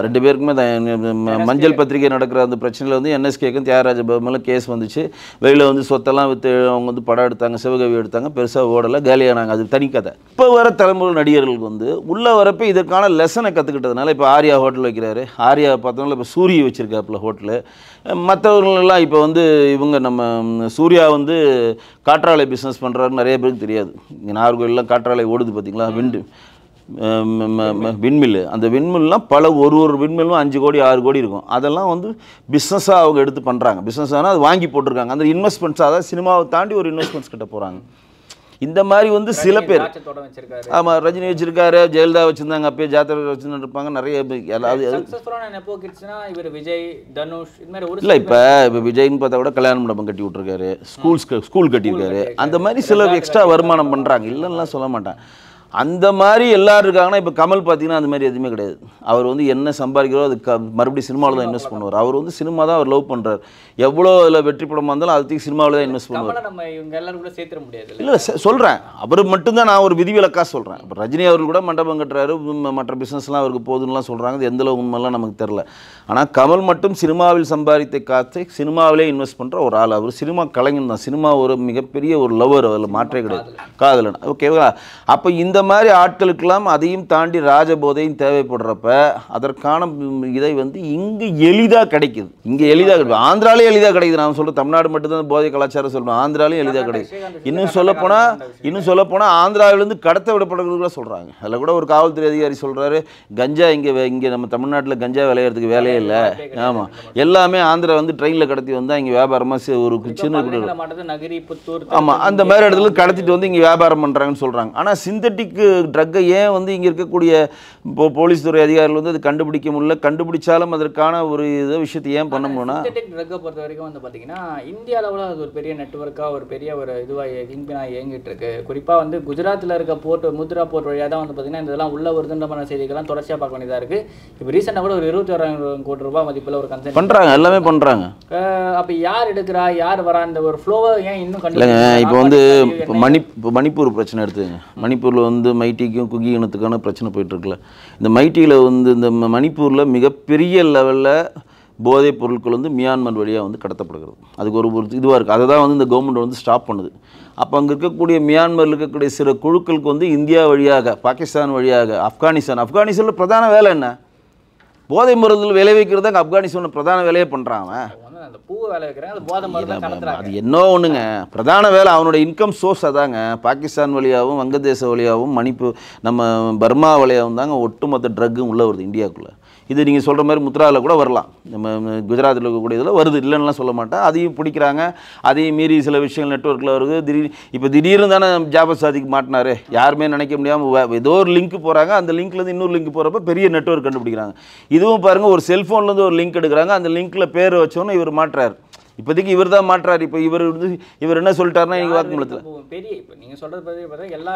மஞ்சள் பத்திரிகை நடக்கிற அந்த பிரச்சனையில் வந்து என்எஸ்கேக்கும் தியாகராஜ மேலே கேஸ் வந்துச்சு. வெளியில் வந்து சொத்தெல்லாம் விற்று அவங்க வந்து படம் எடுத்தாங்க, சிவகவி எடுத்தாங்க, பெருசாக ஓடலை, காலியானாங்க. அது தனி கதை. இப்போ வர தலைமுறை நடிகர்களுக்கு வந்து உள்ளே வரப்போ இதற்கான லெசனை கற்றுக்கிட்டதுனால இப்போ ஆர்யா ஹோட்டல் வைக்கிறாரு. ஆர்யா பார்த்தோம்னா இப்போ சூரிய வச்சுருக்காப்புல ஹோட்டலு. மற்றவர்களெல்லாம் இப்போ வந்து இவங்க நம்ம சூர்யா வந்து காற்றாலை பிஸ்னஸ் பண்ணுறாரு, நிறைய பேருக்கு தெரியாது. இங்கே நாகர்கோயிலெலாம் காற்றாலை ஓடுது பார்த்தீங்களா, விண்மில்லு. அந்த விண்மில்லாம் பல ஒரு விண்மில்லும் 5 கோடி 6 கோடி இருக்கும். அதெல்லாம் வந்து பிஸ்னஸாக அவங்க எடுத்து பண்ணுறாங்க. பிஸ்னஸ் ஆனால் அது வாங்கி போட்டிருக்காங்க. அந்த இன்வெஸ்ட்மெண்ட்ஸ், அதாவது சினிமாவை தாண்டி ஒரு இன்வெஸ்ட்மெண்ட்ஸ் கிட்ட போகிறாங்க. இந்த மாதிரி வந்து சில பேர், ஆமாம், ரஜினி வச்சிருக்காரு, ஜெயலலிதா வச்சுருந்தாங்க, அப்பயே ஜாத்திரை வச்சுன்னு இருப்பாங்க நிறைய. இல்லை, இப்போ விஜய்னு பார்த்தா கூட கல்யாண மண்டபம் கட்டி விட்ருக்காரு, ஸ்கூல் கட்டியிருக்காரு. அந்த மாதிரி சில எக்ஸ்ட்ரா வருமானம் பண்ணுறாங்க, இல்லைன்னா சொல்ல மாட்டேன். அந்த மாதிரி எல்லாரும் இருக்காங்கன்னா, இப்போ கமல் பார்த்தீங்கன்னா அந்த மாதிரி எதுவுமே கிடையாது. அவர் வந்து என்ன சம்பாதிக்கிறோ அது மறுபடியும் சினிமாவில் தான் இன்வெஸ்ட் பண்ணுவார். அவர் வந்து சினிமா தான் அவர் லவ் பண்ணுறார். எவ்வளோ அதில் வெற்றி படமாக இருந்தாலும் அதுக்கு சினிமாவில் தான் இன்வெஸ்ட் பண்ணுவார். இல்லை சொல்கிறேன், அவர் மட்டும்தான் நான் ஒரு விதிவிலக்காக சொல்கிறேன். இப்போ ரஜினி அவர்கள் கூட மண்டபம் கட்டுறாரு, மற்ற பிஸ்னஸ்லாம் அவருக்கு போதுன்னெலாம் சொல்கிறாங்க. அது எந்தளவு உண்மைலாம் நமக்கு தெரில. ஆனால் கமல் மட்டும் சினிமாவில் சம்பாதித்த காசை சினிமாவிலே இன்வெஸ்ட் பண்ணுற ஒரு ஆள். அவர் சினிமா கலைஞன் தான். சினிமா ஒரு மிகப்பெரிய ஒரு லவர், அதில் மாற்றே கிடையாது, காதலன். ஓகேவா? அப்போ இந்த மாதிரி ஆட்களுக்கெல்லாம் அதையும் தாண்டி ராஜபோதையும் தேவைப்படுறப்ப அதற்கான இதை வந்து இங்கே எளிதாக கிடைக்குது. இங்கே எளிதாக கிடைக்கும், ஆந்திராலே எளிதாக கிடைக்குது. நான் சொல்கிறேன், தமிழ்நாடு மட்டும்தான் போதை கலாச்சாரம் சொல்கிறேன், ஆந்திராலையும் எளிதாக கிடைக்குது. இன்னும் சொல்லப்போனால் ஆந்திராவிலேருந்து கடத்த விடப்படுறது கூட சொல்கிறாங்க. அதில் கூட ஒரு காவல்துறை அதிகாரி சொல்கிறாரு, கஞ்சா இங்கே நம்ம தமிழ்நாட்டில் கஞ்சா விளையிறதுக்கு வேலையே இல்லை. ஆமாம், எல்லாமே ஆந்திரா வந்து ட்ரெயினில் கடத்தி வந்தால் இங்கே வியாபாரமாக ஒரு சின்ன, ஆமாம், அந்த மாதிரி இடத்துல கடத்திட்டு வந்து இங்கே வியாபாரம் பண்ணுறாங்கன்னு சொல்கிறாங்க. ஆனால் சிந்தட்டிக் ட்ரக்கை ஏன் வந்து இங்கே இருக்கக்கூடிய போலீஸ் துறை அதிகாரிகள் வந்து அது கண்டுபிடிக்க முடியல? கண்டுபிடிச்சாலும் அதற்கான ஒரு விஷயத்தை ஏன் பண்ண முடியும்னா,
ட்ரக்கை பொறுத்த வரைக்கும் வந்து பார்த்தீங்கன்னா இந்திய அளவில் அது ஒரு பெரிய நெட்வொர்க்காக, ஒரு பெரிய ஒரு இதுவாக கிங்பினாக இயங்கிட்டு இருக்கு. குறிப்பாக வந்து குஜராத்தில் இருக்க போர்ட், முத்ரா போர்ட் வழியாக தான் வந்து பார்த்தீங்கன்னா இதெல்லாம் உள்ள வருதுன்ற செய்திகள்லாம் தொடர்ச்சியாக பார்க்க வேண்டியதாக இருக்குது. இப்போ ரீசெண்டாக கூட ஒரு 26,000 கோடி ரூபாய் மதிப்பில் ஒரு கன்சென்ட் பண்ணுறாங்க,
எல்லாமே பண்ணுறாங்க.
அப்போ யார் எடுக்கிறா, யார் வரா, இந்த ஒரு ஃப்ளோவை ஏன் இன்னும்
இல்லைங்க. இப்போ வந்து மணிப்பூர் பிரச்சனை எடுத்துங்க. மணிப்பூரில் வந்து மைட்டிக்கும் குகி இனத்துக்கான பிரச்சனை போயிட்டுருக்குல்ல. இந்த மைட்டியில் வந்து இந்த மணிப்பூரில் மிகப்பெரிய லெவலில் போதைப் பொருட்கள் வந்து மியான்மர் வழியாக வந்து கடத்தப்படுகிறது. அதுக்கு ஒரு இதுவாக இருக்குது. அதை தான் வந்து இந்த கவர்மெண்ட் வந்து ஸ்டாப் பண்ணுது. அப்போ அங்கே இருக்கக்கூடிய மியான்மரில் இருக்கக்கூடிய சில குழுக்களுக்கு வந்து இந்தியா வழியாக, பாகிஸ்தான் வழியாக, ஆப்கானிஸ்தானில் பிரதான வேலை என்ன? போதை மருந்துகள் விளைவிக்கிறது தான் ஆப்கானிஸ்தான் பிரதான வேலையே பண்ணுறான். அது என்ன ஒன்றுங்க, பிரதான வேலை அவனோட இன்கம் சோர்ஸ் அதாங்க. பாகிஸ்தான் வழியாகவும் வங்கதேச வழியாகவும் நம்ம பர்மா வழியாகவும் தாங்க ஒட்டுமொத்த ட்ரக்கும் உள்ளே வருது இந்தியாவுக்குள்ளே. இது நீங்கள் சொல்கிற மாதிரி முத்ராவில் கூட வரலாம், நம்ம குஜராத்தில் இருக்கக்கூடிய இதில் வருது, இல்லைன்னா சொல்ல மாட்டேன். அதையும் பிடிக்கிறாங்க. அதையும் மீறி சில விஷயங்கள் நெட்வொர்க்கில் வருது. இப்போ திடீர்னு தானே ஜாபர் சாதிக்கு மாட்டினாரு, யாருமே நினைக்க முடியாமல் ஏதோ ஒரு லிங்க் போகிறாங்க, அந்த லிங்க்லேருந்து இன்னொரு லிங்க் போகிறப்ப பெரிய நெட்வொர்க் கண்டுபிடிக்கிறாங்க. இதுவும் பாருங்கள், ஒரு செல்ஃபோன்லேருந்து ஒரு லிங்க் எடுக்கிறாங்க, அந்த லிங்க்கில் பேர் வச்சோன்னே இவர் மாட்டுறாரு. இப்போதைக்கு இவர் தான் மாற்றார். இப்போ இவர் என்ன சொல்லிட்டாருன்னா, நீங்கள் வாக்குமூலத்தில்
பெரிய, இப்போ நீங்கள் சொல்கிறது பற்றி பார்த்தா எல்லா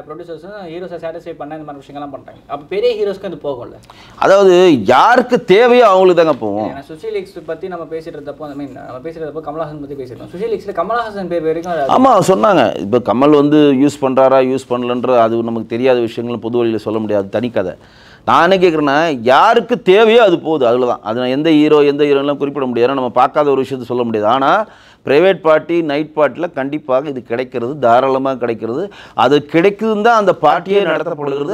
ப்ரொடியூசர்ஸும் ஹீரோஸை சாட்டிஸ்ஃபை பண்ண இந்த மாதிரி விஷயங்கள்லாம் பண்ணுறாங்க. அப்போ பெரிய ஹீரோஸ்க்கு அது போகல.
அதாவது யாருக்கு தேவையோ அவங்களுக்கு தாங்க போவோம்.
சுஷில் லீக்ஸ் பற்றி நம்ம பேசிட்டு நம்ம பேசுகிறப்போ கமல்ஹாசன் பற்றி பேசிட்டோம். சுஷில் லீக்ஸில் கமல்ஹாசன் பேர் வரைக்கும்
ஆமாம் சொன்னாங்க. இப்போ கமல் வந்து யூஸ் பண்ணுறாரா யூஸ் பண்ணலன்ற அது நமக்கு தெரியாத விஷயங்களும் பொது வழியில் சொல்ல முடியாது, தனிக்கதை. நான் என்ன கேட்குறேன்னா, யாருக்கு தேவையோ அது போகுது, அதில் தான். அது எந்த ஹீரோலாம் குறிப்பிட முடியாது, நம்ம பார்க்காத ஒரு விஷயத்தை சொல்ல முடியாது. ஆனால் ப்ரைவேட் பார்ட்டி, நைட் பார்ட்டியில் கண்டிப்பாக இது கிடைக்கிறது, தாராளமாக கிடைக்கிறது. அது கிடைக்குதுன்னு தான் அந்த பார்ட்டியே நடத்தப்படுகிறது.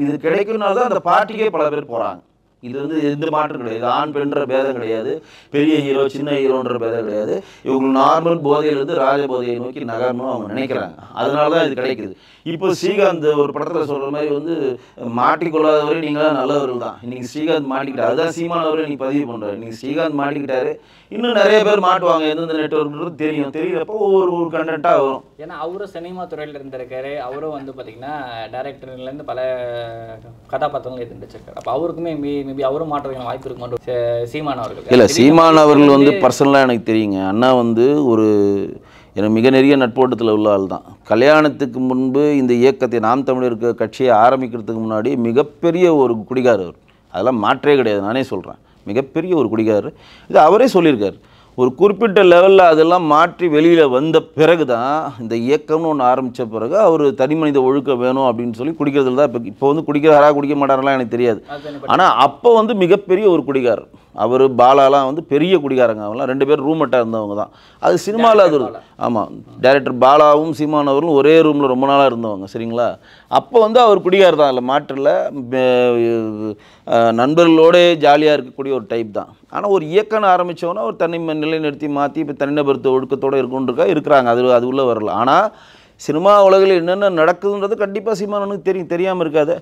இது கிடைக்கிறதுனால தான் அந்த பார்ட்டிக்கே பல பேர் போகிறாங்க. இது வந்து எந்த மாற்றம் கிடையாது. ஆண் பெண்ற பேதம் கிடையாது, பெரிய ஹீரோ சின்ன ஹீரோன்ற பேதம் கிடையாது. இவங்க நார்மல் போதையிலிருந்து ராஜ போதையை நோக்கி நகரணும் அவங்க நினைக்கிறாங்க. அதனால தான் இது கிடைக்குது. இப்போ ஸ்ரீகாந்த் ஒரு படத்தில் சொல்கிற மாதிரி வந்து மாட்டிக்கொள்ளாதவரை நீங்களாம் நல்லவர்கள் தான். இன்னைக்கு ஸ்ரீகாந்த் மாட்டிக்கிட்டார். அதுதான் சீமானவரை நீ பதிவு பண்ணுறாரு. இன்னைக்கு ஸ்ரீகாந்த் மாட்டிக்கிட்டாரு, இன்னும் நிறைய பேர் மாட்டுவாங்க. எந்தெந்த நெட்வொர்க்ன்றது தெரியும். தெரியறப்போ ஒரு கண்டென்ட்டாக வரும்.
ஏன்னா அவரும் சினிமா துறையில் இருந்திருக்காரு. அவரும் வந்து பார்த்தீங்கன்னா டைரக்டர்லேருந்து பல கதாபாத்திரங்கள் இருந்துச்சிருக்காரு. அப்போ அவருக்குமே மேபி அவரும் மாற்றுறதுக்கான வாய்ப்பு இருக்குமான்னு சீமான் அவர்கள்.
இல்லை, சீமான் அவர்கள் வந்து பர்சனலாக எனக்கு தெரியுங்க. அண்ணா வந்து ஒரு எனக்கு மிக நிறைய நட்போட்டத்தில் உள்ள ஆள் தான். கல்யாணத்துக்கு முன்பு இந்த இயக்கத்தை நாம் தமிழர் கட்சியை ஆரம்பிக்கிறதுக்கு முன்னாடி மிகப்பெரிய ஒரு குடிகாரர். அதெல்லாம் மாற்றே கிடையாது, நானே சொல்கிறேன். மிகப்பெரிய ஒரு குடிகாரர். இது அவரே சொல்லியிருக்கார். ஒரு குறிப்பிட்ட லெவலில் அதெல்லாம் மாற்றி வெளியில் வந்த பிறகு தான் இந்த இயக்கம்னு ஒன்று ஆரம்பித்த பிறகு அவர் தனி மனித ஒழுக்கம் வேணும் அப்படின்னு சொல்லி குடிக்கிறதுல தான் இப்போ வந்து குடிக்கிறாரா குடிக்க மாட்டாரெல்லாம் எனக்கு தெரியாது. ஆனால் அப்போ வந்து மிகப்பெரிய ஒரு குடிகாரர். அவர் பாலாலாம் வந்து பெரிய குடிகாரங்க. அவங்களாம் 2 பேர் ரூம்மேட்டாக இருந்தவங்க தான். அது சினிமாவில் அது ஆமாம், டைரக்டர் பாலாவும் சீமான் அவர்களும் ஒரே ரூமில் ரொம்ப நாளாக இருந்தவங்க. சரிங்களா? அப்போ வந்து அவர் குடிகார் தான், இல்லை மாற்றில் நண்பர்களோடு ஜாலியாக இருக்கக்கூடிய ஒரு டைப் தான். ஆனால் ஒரு இயக்கம்னு ஆரம்பித்தவொன்னே ஒரு தனி நிலைநிறுத்தி மாற்றி இப்போ தனிநபர்த்த ஒழுக்கத்தோடு இருக்கிறாங்க. அது உள்ளே வரல. ஆனால் சினிமா உலகில் என்னென்ன நடக்குதுன்றது கண்டிப்பாக சீமானனுக்கு தெரியாமல் இருக்காது.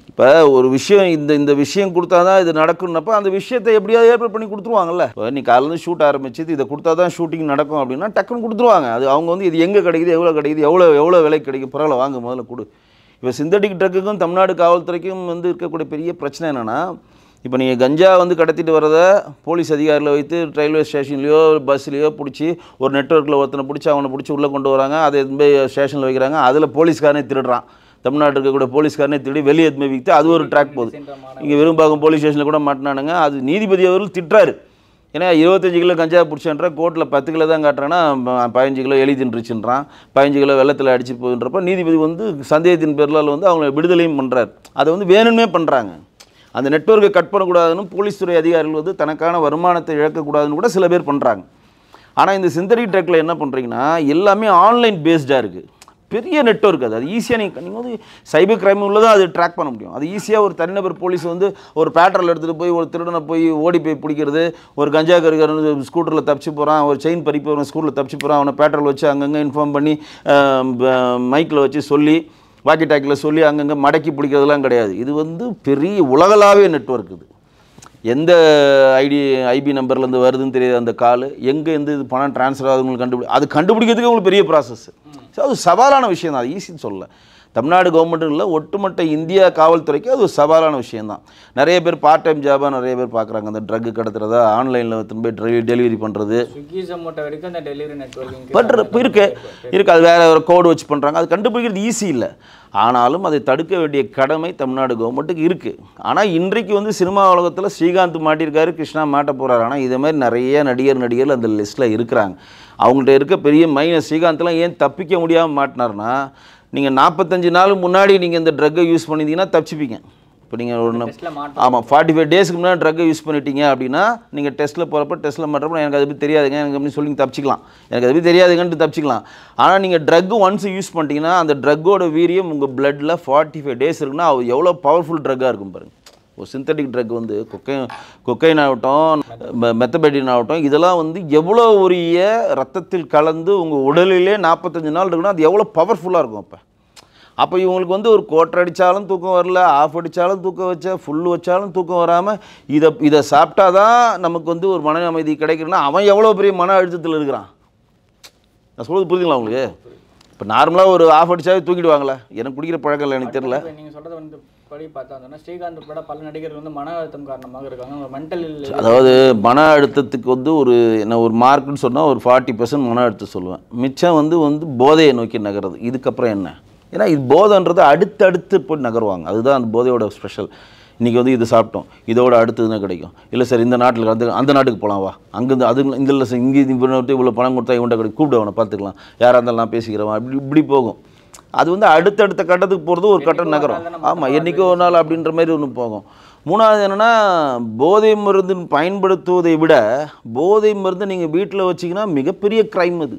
இப்போ ஒரு விஷயம் இந்த விஷயம் கொடுத்தா தான் இது நடக்கும்னப்போ அந்த விஷயத்தை எப்படியாவது ஏற்பாடு பண்ணி கொடுத்துருவாங்கல்ல. இப்போ நீ காலையில் ஷூட் ஆரம்பிச்சது இதை கொடுத்தா தான் ஷூட்டிங் நடக்கும் அப்படின்னா டக்குன்னு கொடுத்துருவாங்க. அது அவங்க வந்து இது எங்கே கிடைக்குது, எவ்வளோ கிடைக்குது, எவ்வளோ விலை கிடைக்கும், பரவாயில்ல வாங்க முதல்ல கொடு. இப்போ சிந்தட்டிக் ட்ரக்குக்கும் தமிழ்நாடு காவல்துறைக்கும் வந்து இருக்கக்கூடிய பெரிய பிரச்சனை என்னென்னா, இப்போ நீங்கள் கஞ்சா வந்து கடத்திட்டு வரதை போலீஸ் அதிகாரியில் வைத்து ரயில்வே ஸ்டேஷன்லையோ பஸ்லேயோ பிடிச்சி ஒரு நெட்வொர்க்கில் ஒருத்தனை பிடிச்சி அவனை பிடிச்சி உள்ளே கொண்டு வராங்க. அதை எதுவுமே ஸ்டேஷனில் வைக்கிறாங்க. அதில் போலீஸ்காரனே திருடுறான். தமிழ்நாட்டில் இருக்கக்கூடிய போலீஸ்காரனே திருடி வெளியே எதுவுமே விற்று அது ஒரு ட்ராக் போகுது. இங்கே விரும்பாக்கம் போலீஸ் ஸ்டேஷனில் கூட மாட்டினானுங்க. அது நீதிபதி அவர்கள் திட்டுறாரு. ஏன்னா 25 கிலோ கஞ்சா பிடிச்சேன்ற கோர்ட்டில் 10 கிலோ தான் காட்டுறான்னா 15 கிலோ எலி தின்றுச்சுன்றான், 15 கிலோ வெள்ளத்தில் அடிச்சு போகுன்றப்ப நீதிபதி வந்து சந்தேகத்தின் பேரில் வந்து அவங்களை விடுதலையும் பண்ணுறாரு. அதை வந்து வேணுமே பண்ணுறாங்க. அந்த நெட்வொர்க்கை கட் பண்ணக்கூடாதுன்னு போலீஸ் துறை அதிகாரிகள் வந்து தனக்கான வருமானத்தை இழக்கக்கூடாதுன்னு கூட சில பேர் பண்ணுறாங்க. ஆனால் இந்த சிந்தட்டிக் ட்ரக்கில் என்ன பண்ணுறீங்கன்னா எல்லாமே ஆன்லைன் பேஸ்டாக இருக்குது. பெரிய நெட்வொர்க். அது ஈஸியாக நீங்கள் வந்து சைபர் கிரைம் உள்ளதான் அது ட்ராக் பண்ண முடியும். அது ஈஸியாக ஒரு தனிநபர் போலீஸ் வந்து ஒரு பேட்ரோல் எடுத்துகிட்டு போய் ஒரு திருடனை போய் ஓடி போய் பிடிக்கிறது, ஒரு கஞ்சா கருகர் ஸ்கூட்டரில் தப்பிச்சு போகிறான், ஒரு செயின் பறிப்பு ஒரு ஸ்கூட்டரில் தப்பிச்சு போகிறான், அவனை பேட்ரோல் வச்சு அங்கங்கே இன்ஃபார்ம் பண்ணி மைக்கில் வச்சு சொல்லி வாக்கி டாக்கில் சொல்லி அங்கங்கே மடக்கி பிடிக்கிறதுலாம் கிடையாது. இது வந்து பெரிய உலகளாவிய நெட்வொர்க். இது எந்த ஐபி நம்பர்லேருந்து வருதுன்னு தெரியாது. அந்த கால் எங்கேருந்து இது பணம் ட்ரான்ஸ்ஃபர் ஆகுது உங்களுக்கு கண்டுபிடிக்கிறதுக்கு உங்களுக்கு பெரிய ப்ராசஸ். ஸோ அது சவாலான விஷயம் தான். அது ஈஸின்னு சொல்லலை. தமிழ்நாடு கவர்மெண்ட்டும் இல்லை, ஒட்டுமொத்த இந்தியா காவல்துறைக்கு அது ஒரு சவாலான விஷயந்தான். நிறைய பேர் பார்ட் டைம் ஜாபாக நிறைய பேர் பார்க்குறாங்க. அந்த ட்ரக்கு கடத்துறதா, ஆன்லைனில் போய் டெலிவரி பண்ணுறது இருக்குது. அது வேறு ஒரு கோடு வச்சு பண்ணுறாங்க. அது கண்டுபிடிக்கிறது ஈஸி இல்லை. ஆனாலும் அதை தடுக்க வேண்டிய கடமை தமிழ்நாடு கவர்மெண்ட்டுக்கு இருக்குது. ஆனால் இன்றைக்கு வந்து சினிமா உலகத்தில் ஸ்ரீகாந்த் மாட்டியிருக்காரு, கிருஷ்ணா மாட்ட போகிறாரு. ஆனால் இதே மாதிரி நிறைய நடிகர்கள் அந்த லிஸ்ட்டில் இருக்கிறாங்க. அவங்கள்ட்ட இருக்க பெரிய மைனஸ் ஸ்ரீகாந்த்லாம் ஏன் தப்பிக்க முடியாமல் மாட்டினார்னா, நீங்கள் 45 நாள் முன்னாடி நீங்கள் இந்த ட்ரக்கை யூஸ் பண்ணியிருந்தீங்கன்னா தப்பிச்சுப்பீங்க. இப்போ நீங்கள் ஒரு 45 டேஸ்க்கு முன்னாடி ட்ரக்கை யூஸ் பண்ணிட்டீங்க அப்படின்னா நீங்கள் டெஸ்ட்டில் போகிறப்ப டெஸ்ட்டில் மாட்டுறப்ப எனக்கு அதை பற்றி தெரியாதுங்க எனக்கு அப்படின்னு சொல்லி தப்பிச்சிக்கலாம். எனக்கு அதை பற்றி தெரியாதுங்கன்ட்டு தப்பிச்சிக்கலாம். ஆனால் நீங்கள் ட்ரக்கு ஒன்ஸ் யூஸ் பண்ணிட்டீங்கன்னா அந்த ட்ரக்கோட வீரியம் உங்கள் பிளட்டில் 45 டேஸ் இருக்குன்னா அது எவ்வளோ பவர்ஃபுல் ட்ரக்காக இருக்கும் பாருங்கள். ஒரு சிந்தட்டிக் ட்ரக் வந்து கொக்கைன் ஆகட்டும், மெத்தபெடின் ஆகட்டும், இதெல்லாம் வந்து எவ்வளோ உரிய ரத்தத்தில் கலந்து உங்கள் உடலிலே 45 நாள் இருக்குன்னா அது எவ்வளோ பவர்ஃபுல்லாக இருக்கும். அப்போ இவங்களுக்கு வந்து ஒரு கோட்டை அடித்தாலும் தூக்கம் வரல, ஆஃப் அடித்தாலும் தூக்கம் வச்சா, ஃபுல்லு வச்சாலும் தூக்கம் வராமல் இதை சாப்பிட்டா தான் நமக்கு வந்து ஒரு மன அமைதி கிடைக்குன்னா அவன் எவ்வளோ பெரிய மன அழுத்தத்தில் இருக்கிறான். நான் சொல்கிறது புரியுதுங்களா உங்களுக்கு? இப்போ நார்மலாக ஒரு ஆஃப் அடித்தாவே தூக்கிடுவாங்களே. எனக்கு குடிக்கிற பழக்கம் இல்லை, எனக்கு தெரியல.
நீங்கள் சொல்கிறது வந்து படி பார்த்தா ஸ்ரீகாந்த் உட்பட பல நடிகர்கள் வந்து மன அழுத்தம் காரணமாக இருக்காங்க. மென்டல்
அதாவது மன அழுத்தத்துக்கு வந்து ஒரு என்ன ஒரு மார்க்குன்னு சொன்னால் ஒரு 40% மன அழுத்தம் சொல்லுவேன். மிச்சம் வந்து போதையை நோக்கி நகர்றது. இதுக்கப்புறம் என்ன? ஏன்னா இது போதைன்றது அடுத்தடுத்து போய் நகருவாங்க. அதுதான் அந்த போதையோட ஸ்பெஷல். இன்றைக்கி வந்து இது சாப்பிட்டோம், இதோட அடுத்ததுன்னா கிடைக்கும். இல்லை சார் இந்த நாட்டில் அந்த நாட்டுக்கு போகலாம் வா, அங்கேருந்து அது இந்த இல்லை சார் இங்கே இவ்வளோ பணம் கொடுத்தா இவன்ட்ட கிடைக்கும், கூப்பிட்டு அவனை பார்த்துக்கலாம், யாராக இருந்தாலும் நான் பேசிக்கிறவன், இப்படி போகும். அது வந்து அடுத்தடுத்த கட்டத்துக்கு போகிறது ஒரு கட்டம் நகரம். ஆமாம், என்றைக்கோ ஒரு நாள் அப்படின்ற மாதிரி ஒன்று போகும். மூணாவது என்னென்னா, போதை மருந்து பயன்படுத்துவதை விட போதை மருந்து நீங்கள் வீட்டில் வச்சிங்கன்னா மிகப்பெரிய க்ரைம் அது.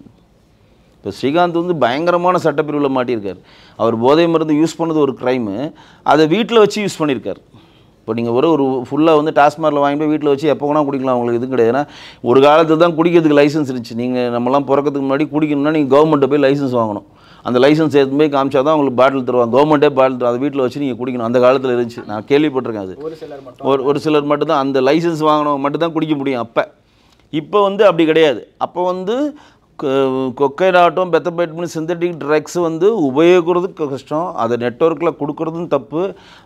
இப்போ ஸ்ரீகாந்த் வந்து பயங்கரமான சட்டப்பிரிவில் மாட்டியிருக்கார். அவர் போதை மருந்து யூஸ் பண்ணது ஒரு க்ரைமு, அதை வீட்டில் வச்சு யூஸ் பண்ணியிருக்கார். இப்போ நீங்கள் ஒரு ஃபுல்லாக வந்து டாஸ்மாகில் வாங்கி போய் வீட்டில் வச்சு எப்போ வேணால் குடிக்கலாம், உங்களுக்கு இது கிடையாது. ஏன்னா ஒரு காலத்தில் தான் குடிக்கிறதுக்கு லைசன்ஸ் இருந்துச்சு. நீங்கள் நம்மலாம் பிறக்கிறதுக்கு முன்னாடி குடிக்கணும்னா நீங்கள் கவர்மெண்ட்டை போய் லைசன்ஸ் வாங்கணும். அந்த லைசன்ஸ் எடுத்து போய் காமிச்சா தான் உங்களுக்கு பாட்டில் தருவாங்க. கவர்மெண்ட்டே பாட்டில் தரும், அதை வீட்டில் வச்சு நீங்கள் குடிக்கணும். அந்த காலத்தில் இருந்துச்சு, நான் கேள்விப்பட்டிருக்கேன். அது ஒரு சிலர் மட்டும்தான் அந்த லைசன்ஸ் வாங்கினவங்க மட்டும்தான் குடிக்க முடியும் அப்போ. இப்போ வந்து அப்படி கிடையாது. அப்போ வந்து கொக்கைன் ஆகட்டும், பெத்தபைட்மின் சிந்தட்டிக் ட்ரக்ஸ் வந்து உபயோகிக்கிறதுக்கு கஷ்டம், அதை நெட்வொர்க்கில் கொடுக்குறதும் தப்பு.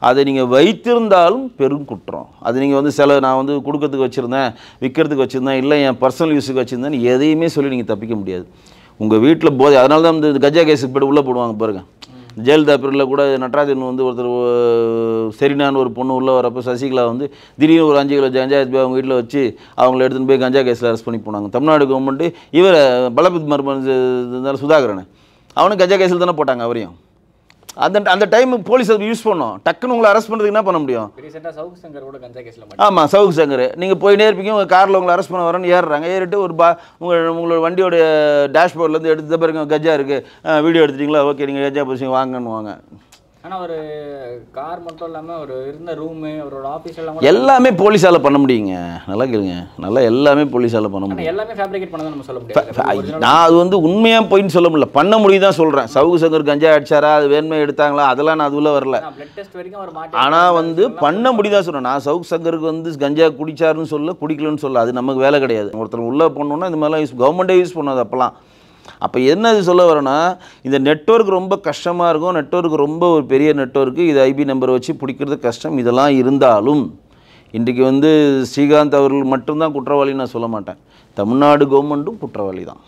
அதை நீங்கள் வைத்திருந்தாலும் பெரும் குற்றம். அது நீங்கள் வந்து நான் வந்து கொடுக்கறதுக்கு வச்சுருந்தேன், விற்கிறதுக்கு வச்சுருந்தேன், இல்லை என் பர்சனல் யூஸுக்கு வச்சுருந்தேன், எதையுமே சொல்லி நீங்கள் தப்பிக்க முடியாது. உங்கள் வீட்டில் போதை, அதனால தான் இந்த கஜா கேஸுக்கு போய்ட்டு உள்ளே போடுவாங்க பாருங்கள். ஜெயலலிதா பேரில் கூட நடராஜன் வந்து ஒருத்தர் சரினான்னு ஒரு பொண்ணு உள்ளே வரப்போ சசிகலா வந்து திடீர்னு ஒரு 5 கிலோ கஞ்சா எடுத்து போய் அவங்க வீட்டில் வச்சு அவங்கள எடுத்துன்னு போய் கஞ்சா கேஸில் அரெஸ்ட் பண்ணி போனாங்க. தமிழ்நாடு கவர்மெண்ட்டு இவர் பலபித் மர்மன் இருந்தாலும் சுதாகரன், அவனும் கஞ்சா கேஸில் தானே போட்டாங்க அவரையும். அந்த டைம் போலீஸ் அதை யூஸ் பண்ணோம். டக்குன்னு உங்களை அரெஸ்ட் பண்ணுறதுக்கு என்ன பண்ண முடியும்? ஆமாம், சவுக் சங்கர் நீங்கள் போயினே இருப்பீங்க, உங்கள் காரில் உங்களை அரெஸ்ட் பண்ண வரேன்னு ஏறுறாங்க. ஏறிட்டு ஒரு உங்களோட வண்டியோட டேஷ்போர்ட்லேருந்து எடுத்து பாருங்க கஜா இருக்குது, வீடியோ எடுத்துட்டிங்களா, ஓகே நீங்கள் கஜா போய் வாங்கன்னு வாங்க.
ஆனால் ஒரு கார் மட்டும் இல்லாமல் ஒரு இருந்த ரூமு, அவரோட ஆஃபீஸ் எல்லாம்
எல்லாமே போலீஸால் பண்ண முடியுங்க. நல்லா கேளுங்க, நல்லா எல்லாமே போலீஸால் பண்ண முடியும்.
எல்லாமே ஃபேப்ரிகேட் பண்ண தான் நம்ம சொல்ல முடியாது.
நான் அது வந்து உண்மையாக போயின்னு சொல்ல முடியல, பண்ண முடியும் தான் சொல்கிறேன். சவுக்கு சங்கர் கஞ்சா அடிச்சாரா, அது வேண்மை எடுத்தாங்களா, அதெல்லாம் நான் அதுல வரல. ஆனால் வந்து பண்ண முடியுதான் சொல்கிறேன். நான் சவுக்கு சங்கருக்கு வந்து கஞ்சா குடிச்சாருன்னு சொல்ல, குடிக்கலன்னு சொல்ல, அது நமக்கு வேலை கிடையாது. ஒருத்தர் உள்ளே போனோன்னா இந்த மாதிரிலாம் கவர்மெண்ட்டே யூஸ் பண்ணாது அப்போல்லாம். அப்போ என்ன இது சொல்ல வரேன்னா, இந்த நெட்வொர்க் ரொம்ப கஷ்டமாக இருக்கும். நெட்வொர்க் ரொம்ப ஒரு பெரிய நெட்வொர்க்கு, இது ஐபி நம்பர் வச்சு பிடிக்கிறது கஷ்டம். இதெல்லாம் இருந்தாலும் இன்றைக்கி வந்து ஸ்ரீகாந்த் அவர்கள் மட்டும்தான் குற்றவாளின்னு நான் சொல்ல மாட்டேன். தமிழ்நாடு கவர்மெண்ட்டும் குற்றவாளி தான்.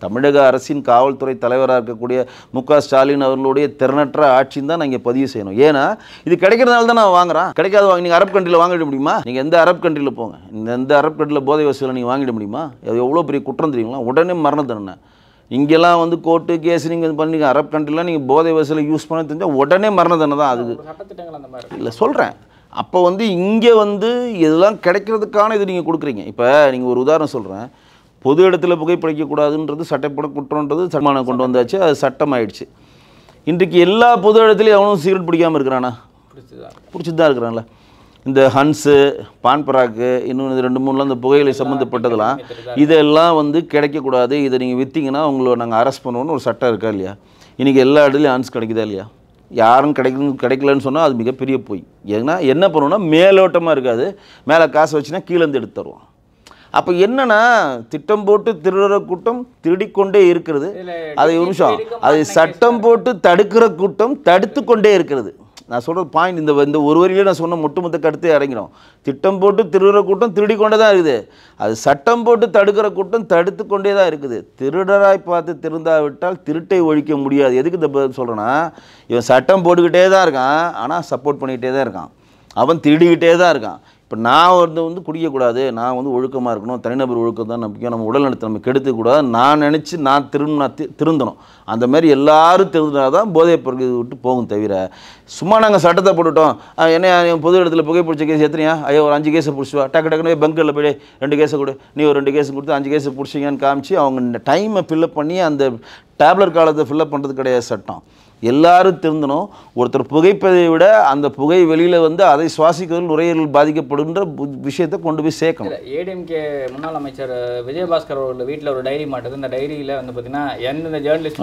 தமிழக அரசின் காவல்துறை தலைவராக இருக்கக்கூடிய மு.க. ஸ்டாலின் அவர்களுடைய திறனற்ற ஆட்சின்னு தான் நான் இங்கே பதிவு செய்யணும். ஏன்னா இது கிடைக்கிறதுனால தான் நான் வாங்குறேன். கிடைக்காத நீங்கள் அரப் கண்ட்ரியில் வாங்கிட முடியுமா? நீங்கள் எந்த அரப் கண்ட்ரியில் போங்க, எந்த அரப் கண்ட்ரியில் போதை வசூலை நீங்கள் வாங்கிட முடியுமா? அது எவ்வளோ பெரிய குற்றம் தெரியுங்களா? உடனே மரண தண்டனை. இங்கெல்லாம் வந்து கோர்ட்டு கேஸ் நீங்கள் பண்ணீங்க, அரப் கண்ட்ரிலாம் நீங்கள் போதை வசூலை யூஸ் பண்ண தெரிஞ்சால் உடனே மரண தண்டனை தான். அதுக்கு இல்லை சொல்கிறேன். அப்போ வந்து இங்கே வந்து இதெல்லாம் கிடைக்கிறதுக்கான இது நீங்கள் கொடுக்குறீங்க. இப்போ நீங்கள் ஒரு உதாரணம் சொல்கிறேன். பொது இடத்துல புகைப்பிடிக்கக்கூடாதுன்றது சட்டப்பட குற்றம்ன்றது சட்டமான கொண்டு வந்தாச்சு, அது சட்டம் ஆயிடுச்சு. இன்றைக்கு எல்லா பொது இடத்துலையும் அவனும் சிகரெட் பிடிக்காமல் இருக்கிறானா? பிடிச்சிட்டு தான் இருக்கிறான்ல. இந்த ஹன்ஸு, பான்பராக்கு, இன்னும் 2-3 இந்த புகையிலை சம்மந்தப்பட்டதெல்லாம் இதெல்லாம் வந்து கிடைக்கக்கூடாது, இதை நீங்கள் விற்றீங்கன்னா உங்களை நாங்கள் அரெஸ்ட் பண்ணுவோன்னு ஒரு சட்டம் இருக்கா இல்லையா? இன்றைக்கி எல்லா இடத்துலையும் ஹன்ஸ் கிடைக்குதா இல்லையா? யாரும் கிடைக்கலன்னு சொன்னால் அது மிகப்பெரிய போய். ஏன்னா என்ன பண்ணுவோன்னா மேலோட்டமாக இருக்காது, மேலே காசு வச்சுன்னா கீழேருந்து எடுத்து தருவோம். அப்போ என்னன்னா திட்டம் போட்டு திருடுற கூட்டம் திருடிக்கொண்டே இருக்கிறது. அதை ஒரு நிமிஷம், அதை சட்டம் போட்டு தடுக்கிற கூட்டம் தடுத்து கொண்டே இருக்கிறது. நான் சொல்கிற பாயிண்ட் இந்த ஒரு வரியிலே நான் சொன்ன ஒட்டுமொத்த கருத்தை இறங்கிடும். திட்டம் போட்டு திருடுற கூட்டம் திருடிக்கொண்டே தான் இருக்குது, அது சட்டம் போட்டு தடுக்கிற கூட்டம் தடுத்து கொண்டே தான் இருக்குது. திருடராய் பார்த்து திருந்தாவிட்டால் திருட்டை ஒழிக்க முடியாது. எதுக்கு இந்த சொல்கிறேன்னா, இவன் சட்டம் போட்டுக்கிட்டே தான் இருக்கான், ஆனால் சப்போர்ட் பண்ணிக்கிட்டே தான் இருக்கான், அவன் திருடிக்கிட்டே தான் இருக்கான். இப்போ நான் வந்து குடிக்கக்கூடாது, நான் வந்து ஒழுக்கமாக இருக்கணும், தனிநபர் ஒழுக்கம் தான் நம்பிக்கை, நம்ம உடல் நலத்தை நம்ம கெடுத்துக்கூடாது, நான் நினச்சி நான் திருந்தணும். அந்த மாதிரி எல்லோரும் திருந்தினா தான் போதைப் பொருட்கள் விட்டு போகும். தவிர சும்மா நாங்கள் சட்டத்தை போட்டுட்டோம், என்ன பொது இடத்துல புகைப்பிடிச்ச கேஸ் எத்தனையா, ஐயோ ஒரு 5 கேஸை பிடிச்சிவா, டக்குன்னு பங்கில் போய் 2 கேஸை கொடு, நீ ஒரு 2 கேஸை கொடுத்து 5 கேஸை பிடிச்சிங்கன்னு காமிச்சு அவங்க டைமை ஃபில்லப் பண்ணி அந்த டேப்லெட் காலத்தை ஃபில்லப் பண்ணுறது கிடையாது சட்டம். எல்லாரும் திருந்தணும். ஒருத்தர் புகைப்பதை விட அந்த புகை வெளியில் வந்து அதை சுவாசிக்கிறதில் நுரையீரல் பாதிக்கப்படுகின்ற விஷயத்தை கொண்டு போய் சேர்க்கணும்.
ஏடிஎம்கே முன்னாள் அமைச்சர் விஜயபாஸ்கர் அவர்கள் வீட்டில் ஒரு டைரி மாட்டது. இந்த டைரியில் வந்து பார்த்தீங்கன்னா எந்த ஜேர்னலிஸ்ட்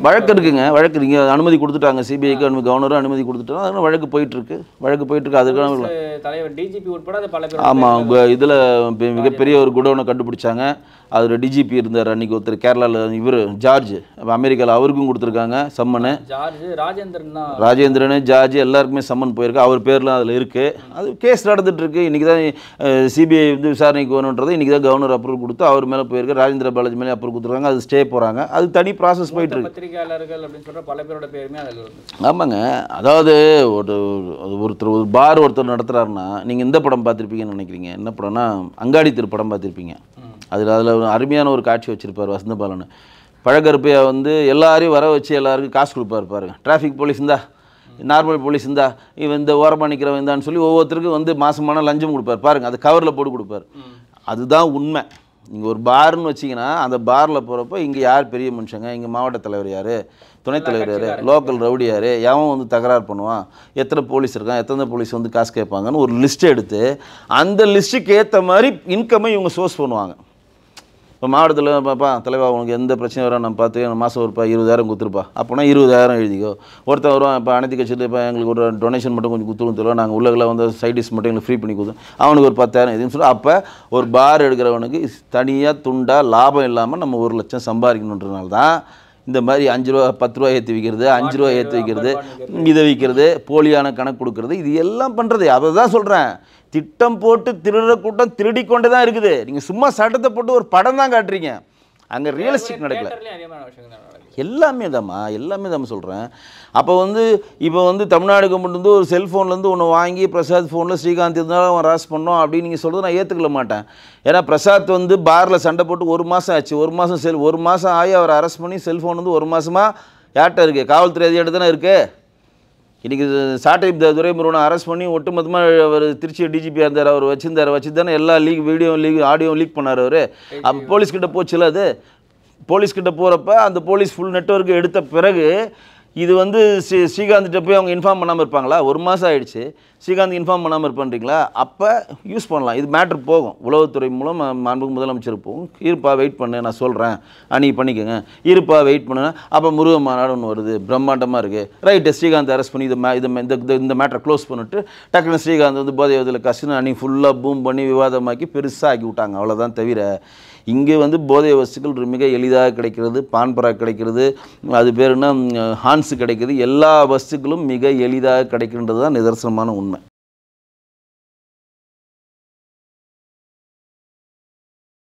வழக்கு இருக்குங்க, வழக்கு இருக்குங்க, அனுமதி கொடுத்துட்டாங்க, சிபிஐக்கு கவர்னரும் அனுமதி கொடுத்துட்டாங்க, அதனால வழக்கு போயிட்டுருக்கு. அதுக்கான
தலைவர் டிஜிபி உட்பட பல பேர்.
ஆமாம், இதில் மிகப்பெரிய ஒரு குடோனை கண்டுபிடிச்சாங்க. அதில் டிஜிபி இருந்தார் அன்றைக்கி ஒருத்தர் கேரளாவில், இவர் ஜார்ஜ், அவருக்கும் கொடுத்துருக்காங்க சம்மனு. ராஜேந்திரன் ஜார்ஜ் எல்லாருக்குமே சம்மன் போயிருக்கு, அவர் பேர்லாம் அதில் இருக்குது. அது கேஸ் நடந்துகிட்ருக்கு. இன்றைக்கி தான் சிபிஐ வந்து விசாரணைக்கு வரணுன்றது இன்றைக்கி தான் கவர்னர் அப்ரூவல் கொடுத்து அவர் மேலே போயிருக்கு, ராஜேந்திர பாலாஜி மேலே அப்ரூவல் கொடுத்துருக்காங்க. அது ஸ்டே போகிறாங்க, அது தனி ப்ராசஸ் போயிட்டுருக்கு.
பத்திரிகையாளர்கள் அப்படின்னு சொல்கிற பல பேரோட பேருமே அதில்.
ஆமாங்க, அதாவது ஒருத்தர் ஒரு பார் ஒருத்தர் நடத்துகிறாருன்னா, நீங்கள் இந்த படம் பார்த்துருப்பீங்கன்னு நினைக்கிறீங்க, என்ன படம்னா அங்காடி திரு படம் பார்த்துருப்பீங்க. அதில் அருமையான ஒரு காட்சி வச்சுருப்பார் வசந்த பாலன். பழக்கருப்பையா வந்து எல்லாரையும் வர வச்சு எல்லாருக்கும் காசு கொடுப்பாரு பாருங்க. டிராஃபிக் போலீஸ் இருந்தா, நார்மல் போலீஸ் இருந்தா, இவன் இந்த ஓரமாக நிற்கிறவன் இருந்தான்னு சொல்லி ஒவ்வொருத்தருக்கும் வந்து மாதமான லஞ்சம் கொடுப்பார் பாருங்கள். அது கவரில் போட்டு கொடுப்பார். அதுதான் உண்மை. நீங்கள் ஒரு பார்னு வச்சிங்கன்னா அந்த பாரில் போகிறப்ப இங்கே யார் பெரிய மனுஷங்க, இங்கே மாவட்ட தலைவர் யார், துணைத் தலைவர் யார், லோக்கல் ரவுடி யார், எவன் வந்து தகராறு பண்ணுவான், எத்தனை போலீஸ் இருக்கான், எத்தனை போலீஸ் வந்து காசு கேட்பாங்கன்னு ஒரு லிஸ்ட் எடுத்து அந்த லிஸ்ட்டுக்கு ஏற்ற மாதிரி இன்கம்மை இவங்க சோர்ஸ் பண்ணுவாங்க. இப்போ மாவட்டத்தில் பாப்பா தலைவா உனக்கு எந்த பிரச்சனையும் வரும் நம்ம பார்த்து மாதம் ஒரு 20,000 கொடுத்துருப்பா, அப்போனா 20,000 எழுதிக்கோ. ஒருத்தன் வருவான் இப்போ அனைத்து கட்சியில் இப்போ எங்களுக்கு ஒரு டொனேஷன் மட்டும் கொஞ்சம் கொடுத்துருவோம், நாங்கள் உள்ளகளை வந்து சைடிஸ் மட்டும் எங்களுக்கு ஃப்ரீ பண்ணி கொடுத்தோம், அவனுக்கு ஒரு 10,000 இதுன்னு சொல்லி அப்போ ஒரு பார் எடுக்கிறவனுக்கு தனியாக துண்டாக லாபம் இல்லாமல் நம்ம 1 லட்சம் சம்பாதிக்கணுன்றதுனால தான் இந்த மாதிரி 5 ரூபா 10 ரூபா ஏற்றி விற்கிறது, 5 ரூபா ஏற்றி வைக்கிறது, இதை விற்கிறது, போலியான கணக்கு கொடுக்கறது, இது எல்லாம் பண்ணுறது. அதை தான் சொல்கிறேன், திட்டம் போட்டு திருடுற கூட்டம் திருடி கொண்டு தான் இருக்குது. நீங்கள் சும்மா சட்டத்தை போட்டு ஒரு படம் தான் காட்டுறீங்க, அங்கே ரியலிஸ்டிக் நடக்கல. எல்லாமே தாம்மா சொல்கிறேன். அப்போ வந்து இப்போ வந்து தமிழ்நாடு கவர்மெண்ட் வந்து ஒரு செல்ஃபோன்லேருந்து ஒன்று வாங்கி பிரசாத் ஃபோனில் ஸ்ரீகாந்த் இருந்தாலும் அவன் ராஸ் பண்ணோம் அப்படின்னு நீங்கள் சொல்கிறது நான் ஏற்றுக்கல மாட்டேன். ஏன்னா பிரசாத் வந்து பாரில் சண்டை போட்டு 1 மாதம் ஆச்சு, 1 மாதம் ஆகி அவரை அரெஸ்ட் பண்ணி செல்ஃபோன் வந்து 1 மாதமாக யார்கிட்ட இருக்குது, காவல்துறை அதிகாரி தானே இருக்குது. இன்றைக்கி சாட்டை துரைமுருகனை அரெஸ்ட் பண்ணி ஒட்டுமொத்தமாக அவர் திருச்சி டிஜிபியாக இருந்தார், அவர் வச்சு தானே எல்லா வீடியோ ஆடியோ லீக் பண்ணார் அவர். அப்போ போலீஸ்கிட்ட போச்சுல, அது போலீஸ்கிட்ட போகிறப்ப அந்த போலீஸ் ஃபுல் நெட்வொர்க் எடுத்த பிறகு இது வந்து ஸ்ரீகாந்த்கிட்ட போய் அவங்க இன்ஃபார்ம் பண்ணாமல் இருப்பாங்களா? 1 மாதம் ஆகிடுச்சு, ஸ்ரீகாந்த் இன்ஃபார்ம் பண்ணாமல் இருப்பான்றீங்களா? அப்போ யூஸ் பண்ணலாம், இது மேட்ரு போகும், உளவுத்துறை மூலம் மாண்புமிகு முதலமைச்சர் போகும். இருப்பா வெயிட் பண்ணு, நான் சொல்கிறேன், நீங்கள் பண்ணிக்கோங்க, இருப்பா வெயிட் பண்ணுங்க. அப்போ முருக மாநாடு ஒன்று வருது, பிரம்மாண்டமாக இருக்குது, ரைட்டு ஸ்ரீகாந்த் அரெஸ்ட் பண்ணி இந்த மேட்டரை க்ளோஸ் பண்ணிட்டு டக்குனு ஸ்ரீகாந்த் வந்து போதை வயதில் கசின்னு அன்றைக்கி ஃபுல்லாக பூம் பண்ணி விவாதமாக்கி பெருசாக ஆக்கி விட்டாங்க. அவ்வளோதான் தவிர இங்கே வந்து போதை வஸ்துக்கள் மிக எளிதாக கிடைக்கிறது, பான்பரா கிடைக்கிறது, அது பேர் என்ன ஹான்ஸு கிடைக்கிறது, எல்லா வஸ்துக்களும் மிக எளிதாக கிடைக்கின்றது தான் நிதர்சனமான உண்மை.